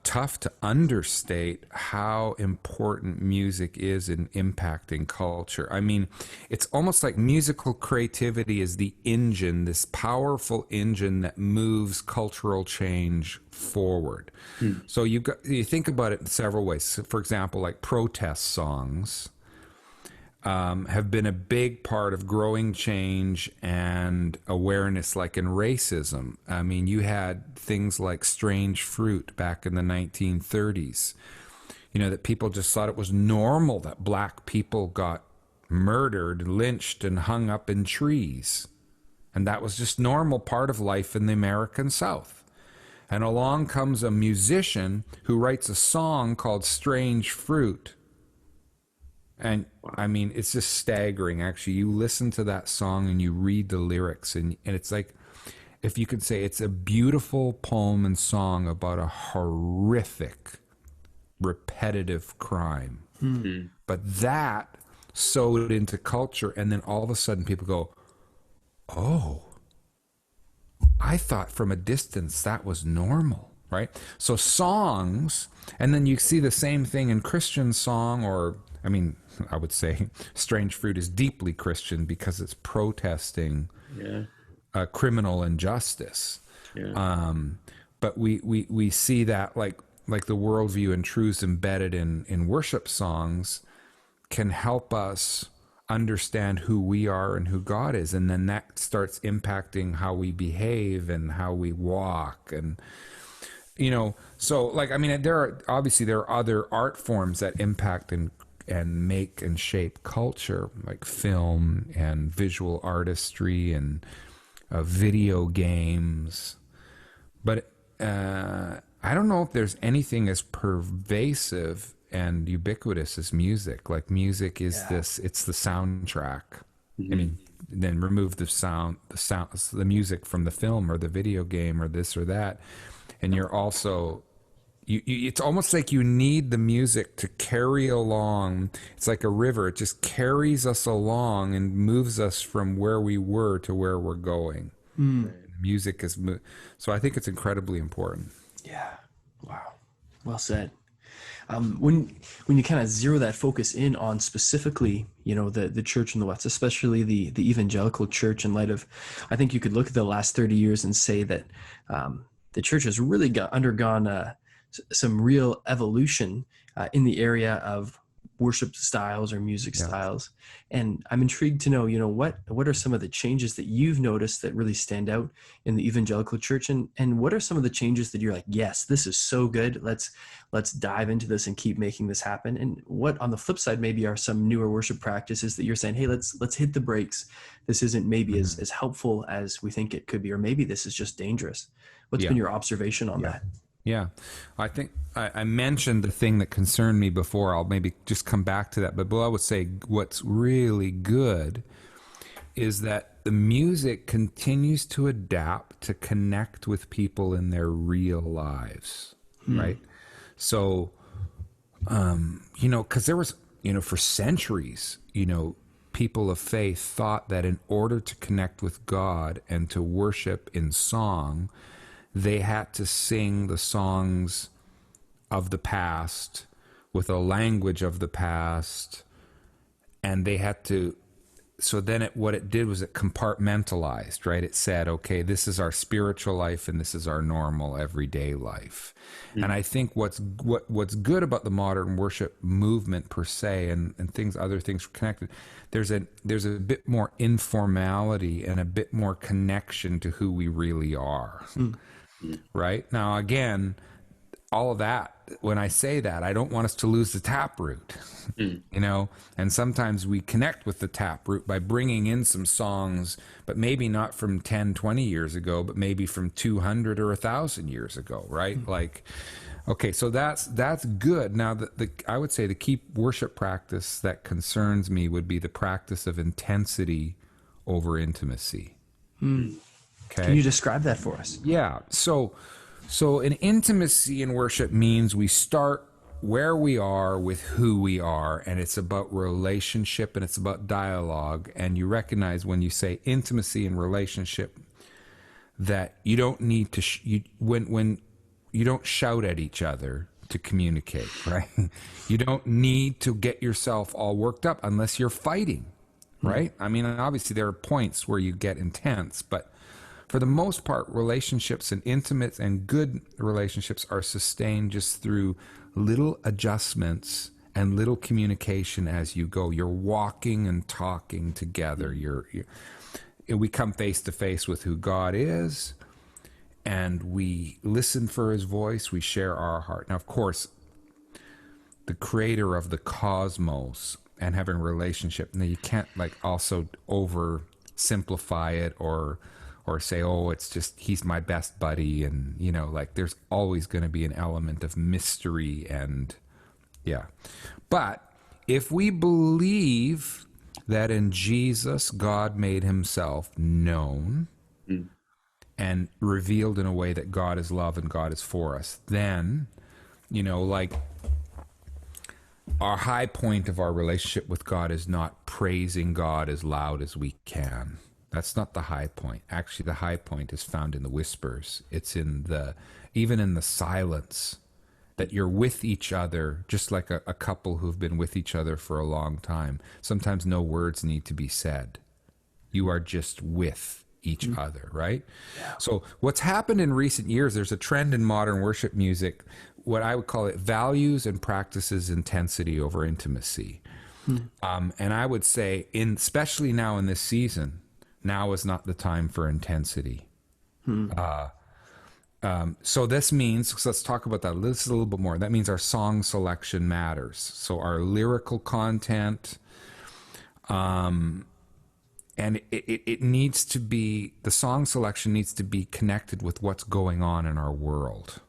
B: tough to understate how important music is in impacting culture. I mean, it's almost like musical creativity is the engine, this powerful engine that moves cultural change forward. So you think about it in several ways. So for example, like protest songs have been a big part of growing change and awareness, like in racism. I mean, you had things like Strange Fruit back in the 1930s, that people just thought it was normal that black people got murdered, lynched, and hung up in trees. And that was just normal part of life in the American South. And along comes a musician who writes a song called Strange Fruit. And I mean, it's just staggering, actually. You listen to that song and you read the lyrics, and it's like, if you could say, it's a beautiful poem and song about a horrific, repetitive crime. But that sewed into culture, and then all of a sudden people go, oh, I thought from a distance that was normal, right? So songs, and then you see the same thing in Christian song, or, I mean, I would say Strange Fruit is deeply Christian because it's protesting criminal injustice. But we see that like the worldview and truths embedded in worship songs can help us understand who we are and who God is, and then that starts impacting how we behave and how we walk. And so, like, I mean, there are other art forms that impact and make and shape culture, like film and visual artistry and video games. But I don't know if there's anything as pervasive and ubiquitous as music. Like, music is it's the soundtrack. I mean, then remove the music from the film or the video game or this or that, and you're also it's almost like you need the music to carry along. It's like a river. It just carries us along and moves us from where we were to where we're going. Music is so I think it's incredibly important.
A: Yeah. Wow. Well said. When you kind of zero that focus in on specifically, the church in the West, especially the evangelical church, in light of, I think you could look at the last 30 years and say that the church has really undergone some real evolution in the area of worship styles or music styles. And I'm intrigued to know, what are some of the changes that you've noticed that really stand out in the evangelical church, and what are some of the changes that you're like, yes, this is so good, let's dive into this and keep making this happen? And what, on the flip side, maybe are some newer worship practices that you're saying, hey, let's hit the brakes, this isn't maybe as helpful as we think it could be, or maybe this is just dangerous? What's been your observation on that?
B: Yeah, I think I mentioned the thing that concerned me before. I'll maybe just come back to that. But I would say what's really good is that the music continues to adapt to connect with people in their real lives, right? So, because there was, for centuries, people of faith thought that in order to connect with God and to worship in song, they had to sing the songs of the past with a language of the past, and they had to then what it did was it compartmentalized, right? It said, okay, this is our spiritual life and this is our normal everyday life. And I think what's good about the modern worship movement per se, and other things connected, there's a bit more informality and a bit more connection to who we really are. Right? Now, again, all of that, when I say that, I don't want us to lose the taproot, and sometimes we connect with the taproot by bringing in some songs, but maybe not from 10, 20 years ago, but maybe from 200 or 1,000 years ago, right? Like, okay, so that's good. Now, I would say the key worship practice that concerns me would be the practice of intensity over intimacy. Okay.
A: Can you describe that for us?
B: Yeah. So an intimacy in worship means we start where we are with who we are, and it's about relationship and it's about dialogue. And you recognize when you say intimacy and relationship that you don't need to when you don't shout at each other to communicate, right? You don't need to get yourself all worked up unless you're fighting, right? I mean, obviously there are points where you get intense, but for the most part, relationships and intimate and good relationships are sustained just through little adjustments and little communication as you go. You're walking and talking together. We come face to face with who God is, and we listen for his voice. We share our heart. Now, of course, the creator of the cosmos and having a relationship, now you can't also oversimplify it or say, oh, it's just he's my best buddy, and there's always going to be an element of mystery and but if we believe that in Jesus God made himself known and revealed in a way that God is love and God is for us, then our high point of our relationship with God is not praising God as loud as we can. That's not the high point. Actually, the high point is found in the whispers. It's even in the silence, that you're with each other, just like a couple who've been with each other for a long time. Sometimes no words need to be said. You are just with each other, right? Yeah. So what's happened in recent years, there's a trend in modern worship music, what I would call it values and practices intensity over intimacy. And I would say, especially now in this season, now is not the time for intensity. So this means, let's talk about that. This is a little bit more. That means our song selection matters. So our lyrical content, and it needs to be, the song selection needs to be connected with what's going on in our world,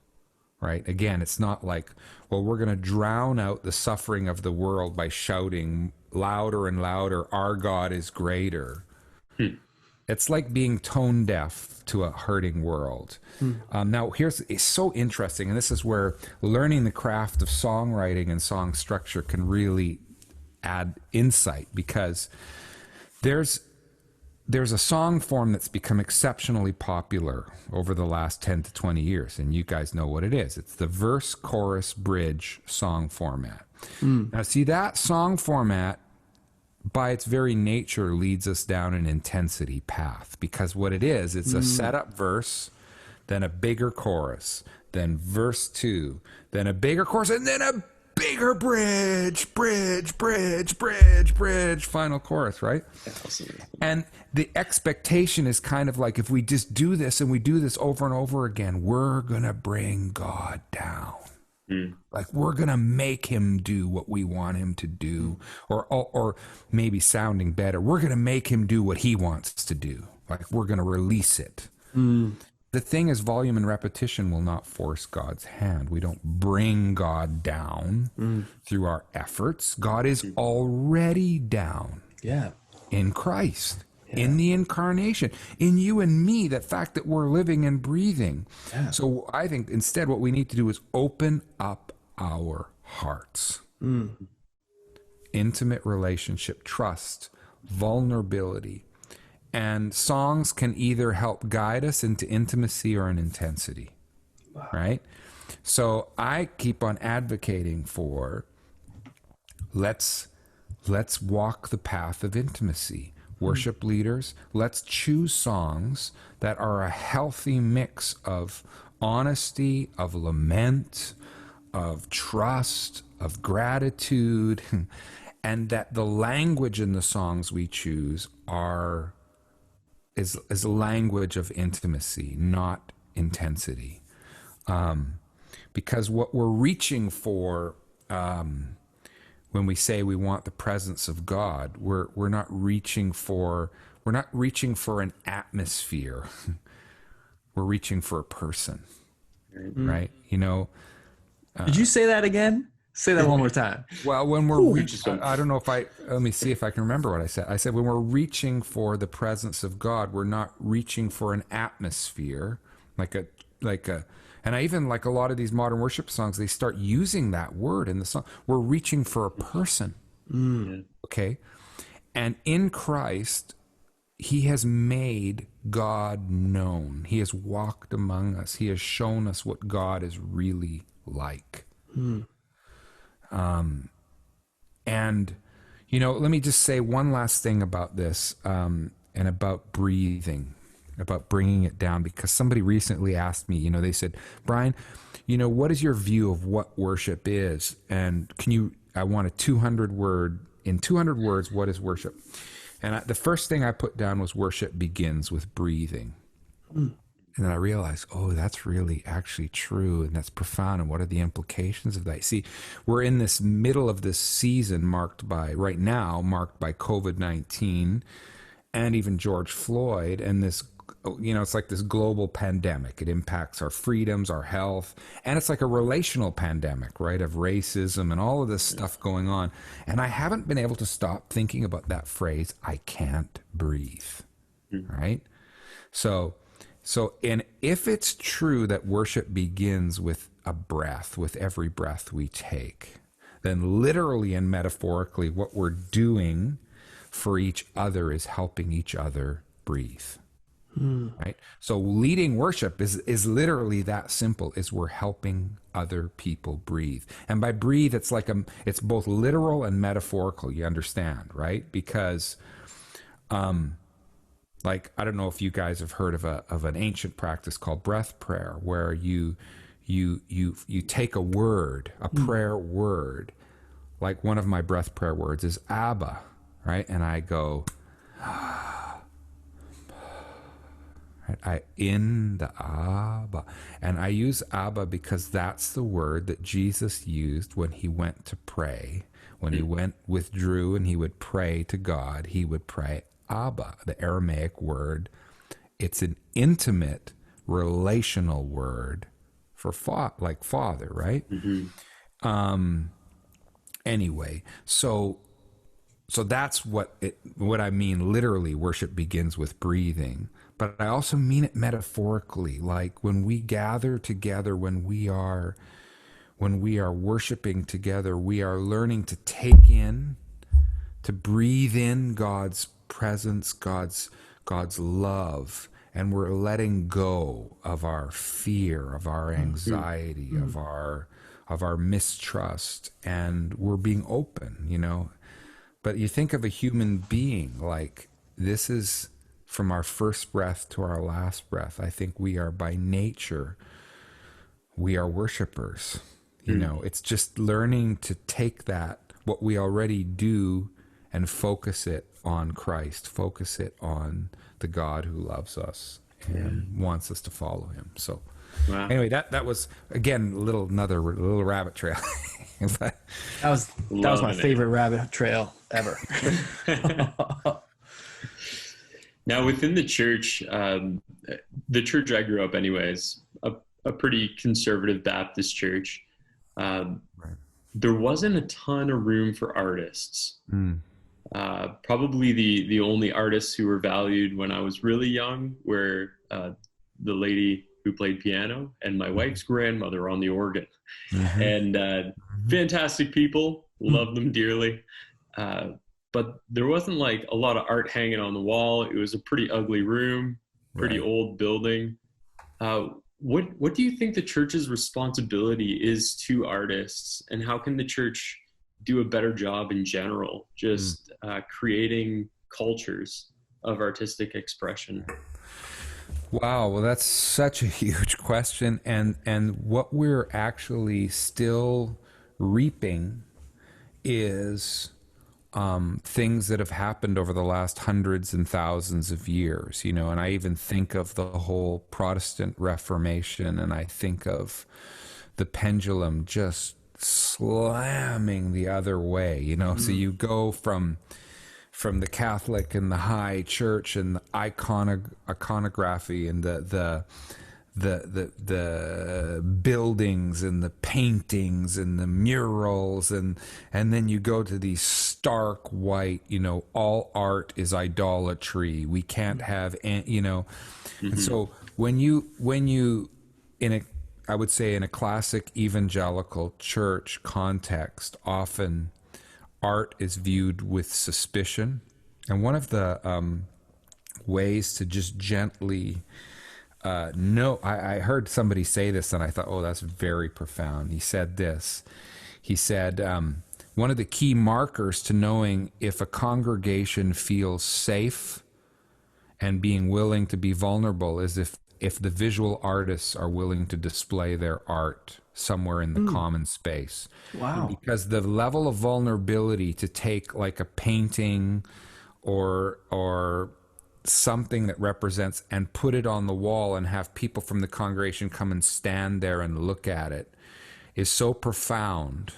B: right? Again, it's not like, well, we're going to drown out the suffering of the world by shouting louder and louder, our God is greater. It's like being tone deaf to a hurting world. Now, it's so interesting, and this is where learning the craft of songwriting and song structure can really add insight, because there's a song form that's become exceptionally popular over the last 10 to 20 years, and you guys know what it is. It's the verse, chorus, bridge song format. Now, see, that song format, by its very nature, leads us down an intensity path, because what it is, it's a setup verse, then a bigger chorus, then verse 2, then a bigger chorus, and then a bigger bridge, final chorus, right? And the expectation is kind of like, if we just do this and we do this over and over again, we're gonna bring God down. Like, we're going to make him do what we want him to do, or maybe sounding better, we're going to make him do what he wants to do. Like, we're going to release it. The thing is, volume and repetition will not force God's hand. We don't bring God down through our efforts. God is already down in Christ. In the incarnation, in you and me, that fact that we're living and breathing. So I think instead what we need to do is open up our hearts. Intimate relationship, trust, vulnerability. And songs can either help guide us into intimacy or an intensity, right? So I keep on advocating for, let's walk the path of intimacy. worship leaders, let's choose songs that are a healthy mix of honesty, of lament, of trust, of gratitude, and that the language in the songs we choose is a language of intimacy, not intensity. Because what we're reaching for, when we say we want the presence of God, we're not reaching for an atmosphere. We're reaching for a person, right? You know.
A: Did you say that again? Say that one more time.
B: Well, when we're I don't know if let me see if I can remember what I said. I said when we're reaching for the presence of God, we're not reaching for an atmosphere like a, and I even like a lot of these modern worship songs, they start using that word in the song. We're reaching for a person. Okay. And in Christ, he has made God known. He has walked among us. He has shown us what God is really like. And, you know, let me just say one last thing about this, and about breathing, about bringing it down, because somebody recently asked me, you know, they said, Brian, you know, what is your view of what worship is? And I want in 200 words, what is worship? And the first thing I put down was worship begins with breathing. And then I realized, oh, that's really actually true. And that's profound. And what are the implications of that? See, we're in this middle of this season marked by COVID-19 and even George Floyd. And this, you know, it's like this global pandemic. It impacts our freedoms, our health. And it's like a relational pandemic, right? Of racism and all of this stuff going on. And I haven't been able to stop thinking about that phrase, I can't breathe, right? So, and if it's true that worship begins with a breath, with every breath we take, then literally and metaphorically, what we're doing for each other is helping each other breathe. Right? So leading worship is literally that simple, is we're helping other people breathe. And by breathe, it's it's both literal and metaphorical, you understand, right? Because, like, I don't know if you guys have heard of an ancient practice called breath prayer, where you take a word, a prayer word, like one of my breath prayer words is Abba, right? And I go, in the Abba. And I use Abba because that's the word that Jesus used when he went to pray. When he withdrew and he would pray to God, he would pray Abba, the Aramaic word. It's an intimate, relational word for like father, right? Anyway, so that's what I mean. Literally, worship begins with breathing, but I also mean it metaphorically. Like when we gather together, when we are worshiping together, we are learning to take in, to breathe in God's presence, God's love, and we're letting go of our fear, of our anxiety, of our mistrust, and we're being open, you know. But you think of a human being, like, this is from our first breath to our last breath. I think we are by nature, we are worshipers. You know, it's just learning to take that, what we already do, and focus it on Christ, focus it on the God who loves us and wants us to follow him. So anyway, that was, again, another little rabbit trail. That
A: was my favorite rabbit trail ever.
C: Now, within the church I grew up anyways, a pretty conservative Baptist church. There wasn't a ton of room for artists. Probably the only artists who were valued when I was really young were the lady who played piano and my wife's grandmother on the organ. And fantastic people, love them dearly. But there wasn't like a lot of art hanging on the wall. It was a pretty ugly room, pretty old building. What do you think the church's responsibility is to artists, and how can the church do a better job in general, just creating cultures of artistic expression?
B: Wow, well, that's such a huge question, and what we're actually still reaping is things that have happened over the last hundreds and thousands of years, you know. And I even think of the whole Protestant Reformation, and I think of the pendulum just slamming the other way, you know. So you go from the Catholic and the high church and the iconography and the buildings and the paintings and the murals, and then you go to these stark white, you know, all art is idolatry. We can't have, you know. And so when you in a, I would say in a classic evangelical church context, often art is viewed with suspicion. And one of the ways to just gently know, I heard somebody say this and I thought, oh, that's very profound. He said this. He said, one of the key markers to knowing if a congregation feels safe and being willing to be vulnerable is if the visual artists are willing to display their art somewhere in the common space.
A: Wow.
B: Because the level of vulnerability to take like a painting or something that represents and put it on the wall and have people from the congregation come and stand there and look at it is so profound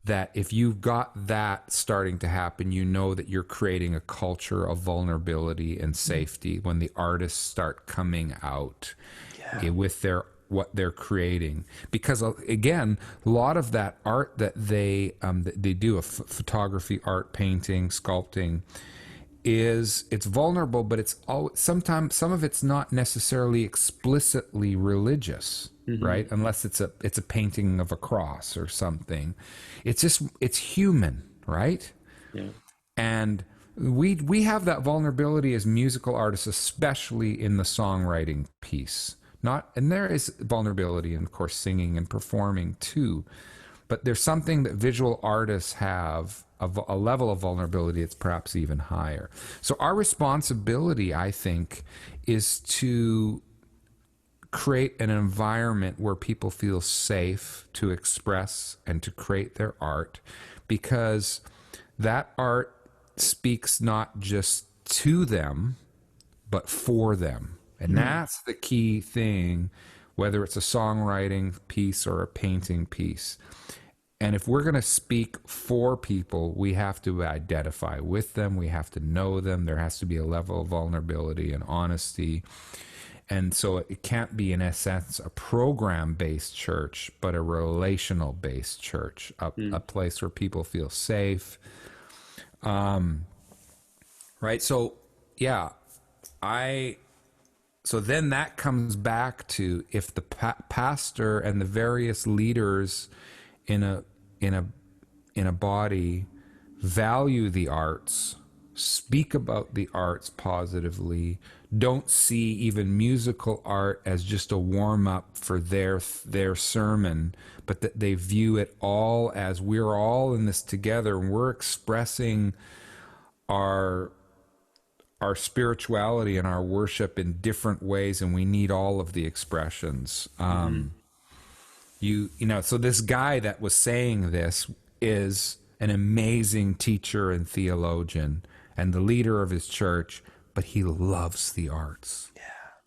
B: that if you've got that starting to happen, you know that you're creating a culture of vulnerability and safety when the artists start coming out with what they're creating. Because again, a lot of that art that they do, photography, art, painting, sculpting, it's vulnerable, but it's sometimes some of it's not necessarily explicitly religious, right? Unless it's a painting of a cross or something. It's human, right?
C: Yeah.
B: And we have that vulnerability as musical artists, especially in the songwriting piece. And there is vulnerability in, of course, singing and performing too, but there's something that visual artists have, a level of vulnerability that's perhaps even higher. So our responsibility, I think, is to create an environment where people feel safe to express and to create their art, because that art speaks not just to them, but for them. And that's the key thing, whether it's a songwriting piece or a painting piece. And if we're going to speak for people, we have to identify with them. We have to know them. There has to be a level of vulnerability and honesty. And so it can't be, in a sense, a program-based church, but a relational-based church, a place where people feel safe. Right? So, yeah, So then that comes back to if the pastor and the various leaders in a body value the arts, speak about the arts positively, don't see even musical art as just a warm-up for their sermon, but that they view it all as we're all in this together and we're expressing our spirituality and our worship in different ways, and we need all of the expressions. You know, so this guy that was saying this is an amazing teacher and theologian and the leader of his church, but he loves the arts.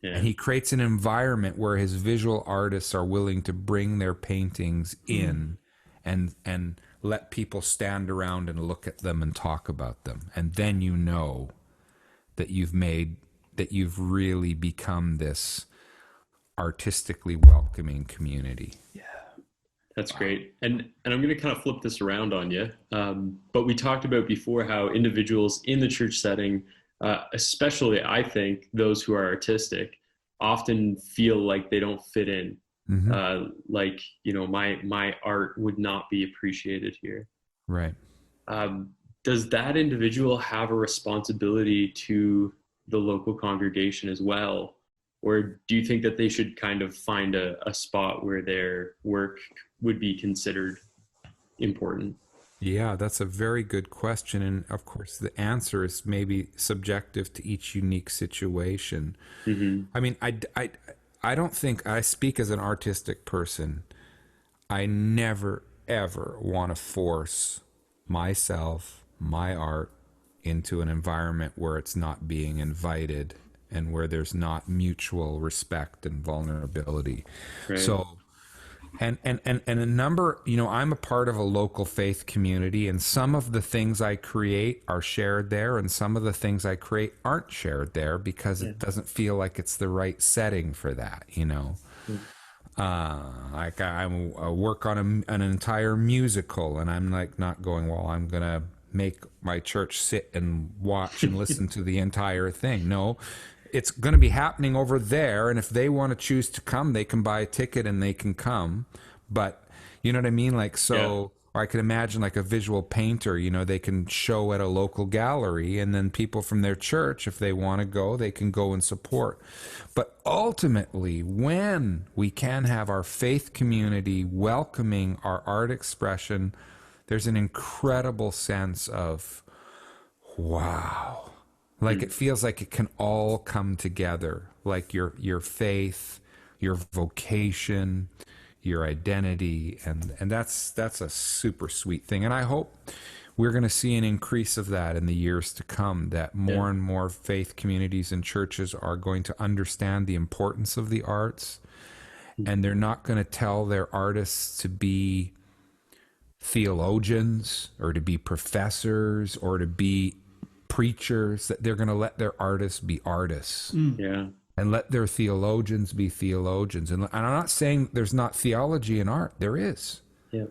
C: Yeah.
B: And he creates an environment where his visual artists are willing to bring their paintings in and let people stand around and look at them and talk about them. And then you know that you've really become this artistically welcoming community.
C: Yeah, that's great. And I'm going to kind of flip this around on you. But we talked about before how individuals in the church setting, especially I think those who are artistic, often feel like they don't fit in. Like, you know, my art would not be appreciated here.
B: Right.
C: Does that individual have a responsibility to the local congregation as well? Or do you think that they should kind of find a spot where their work would be considered important?
B: Yeah, that's a very good question. And of course, the answer is maybe subjective to each unique situation.
C: Hmm.
B: I mean, I don't think I speak as an artistic person. I never, ever want to force myself, my art, into an environment where it's not being invited and where there's not mutual respect and vulnerability.
C: Right.
B: So, and a number, I'm a part of a local faith community, and some of the things I create are shared there, and some of the things I create aren't shared there because
C: Yeah.
B: it doesn't feel like it's the right setting for that.
C: Mm.
B: Like I work on an entire musical, and I'm like not going, well, I'm gonna make my church sit and watch and listen to the entire thing. No, it's going to be happening over there, and if they want to choose to come, they can buy a ticket and they can come. But you know what I mean? Like,
C: Yeah.
B: so or I can imagine like a visual painter, they can show at a local gallery, and then people from their church, if they want to go, they can go and support. But ultimately, when we can have our faith community welcoming our art expression, there's an incredible sense of, wow. Like
C: Mm.
B: it feels like it can all come together, like your faith, your vocation, your identity, and that's a super sweet thing. And I hope we're going to see an increase of that in the years to come, that
C: Yeah.
B: more and more faith communities and churches are going to understand the importance of the arts,
C: Mm.
B: and they're not going to tell their artists to be theologians or to be professors or to be preachers, that they're going to let their artists be artists
C: Yeah.
B: and let their theologians be theologians. And I'm not saying there's not theology in art, there is.
C: Yeah.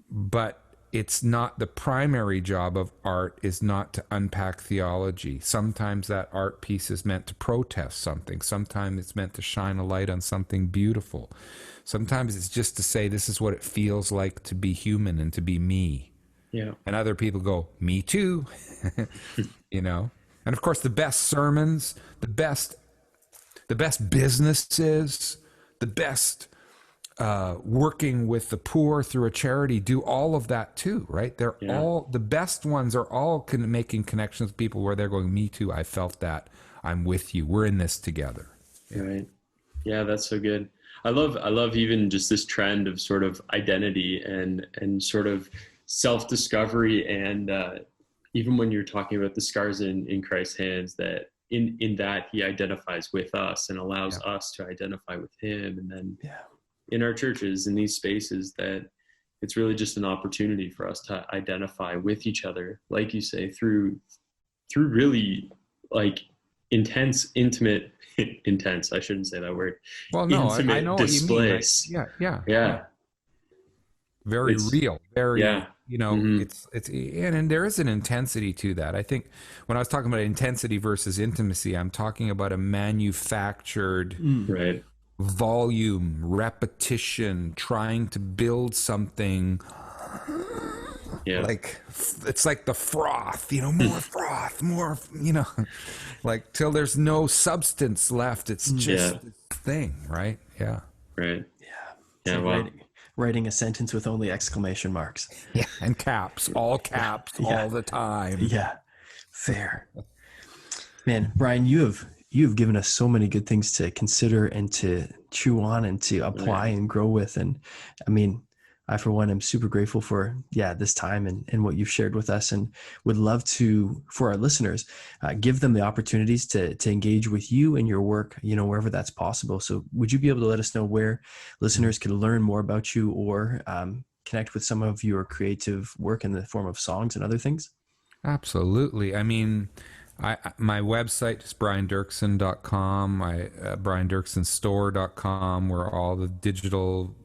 B: But it's not the primary job of art is not to unpack theology. Sometimes that art piece is meant to protest something. Sometimes it's meant to shine a light on something beautiful. Sometimes it's just to say this is what it feels like to be human and to be me.
C: Yeah.
B: And other people go, me too. you know? And of course the best sermons, the best businesses, the best working with the poor through a charity do all of that too, right? They're
C: Yeah.
B: all, the best ones are all making connections with people where they're going, me too, I felt that, I'm with you, we're in this together.
C: Right. Yeah, that's so good. I love even just this trend of sort of identity and sort of self-discovery, and even when you're talking about the scars in Christ's hands, that in that he identifies with us and allows
B: Yeah.
C: us to identify with him. And then
A: Yeah.
C: in our churches, in these spaces, that it's really just an opportunity for us to identify with each other, like you say, through really like intense, intimate, intense, I shouldn't say that word,
B: Well, no, I
C: intimate
B: know what you mean. Like,
C: displays.
B: yeah.
C: Yeah.
B: Very
C: It's,
B: real, very,
C: yeah. Hmm.
B: it's, and there is an intensity to that. I think when I was talking about intensity versus intimacy, I'm talking about a manufactured
C: Right.
B: volume, repetition, trying to build something
C: Yeah.
B: like it's like the froth, more froth, more, like till there's no substance left. It's just
C: Yeah.
B: this thing, right? Yeah.
C: Right.
A: Yeah. It's
C: Yeah.
A: like
C: Wow.
A: writing a sentence with only exclamation marks.
B: Yeah. And caps, all caps,
A: Yeah.
B: all the time.
A: Yeah. Fair. Man, Brian, you've given us so many good things to consider and to chew on and to apply and grow with. And I mean, I, for one, am super grateful for, this time and what you've shared with us, and would love to, for our listeners, give them the opportunities to engage with you and your work, wherever that's possible. So would you be able to let us know where listeners can learn more about you, or connect with some of your creative work in the form of songs and other things?
B: Absolutely. I mean, my website is briandoerksen.com, briandoerksenstore.com, where all the digital,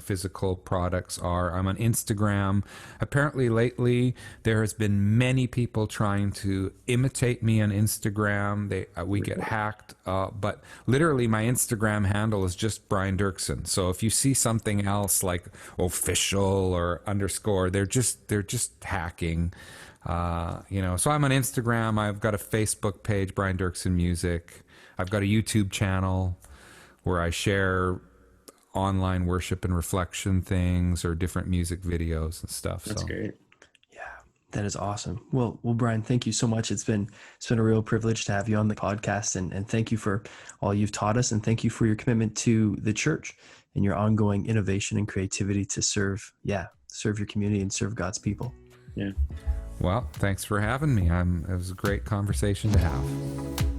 B: physical products are. I'm on Instagram. Apparently lately there has been many people trying to imitate me on Instagram. We get hacked, but literally my Instagram handle is just Brian Doerksen. So if you see something else like official or underscore, they're just hacking. So I'm on Instagram. I've got a Facebook page, Brian Doerksen Music. I've got a YouTube channel where I share online worship and reflection things or different music videos and stuff.
C: That's great.
A: Yeah, that is awesome. Well, Brian, thank you so much. It's been a real privilege to have you on the podcast, and thank you for all you've taught us, and thank you for your commitment to the church and your ongoing innovation and creativity to serve your community and serve God's people.
C: Yeah.
B: Well, thanks for having me. It was a great conversation to have.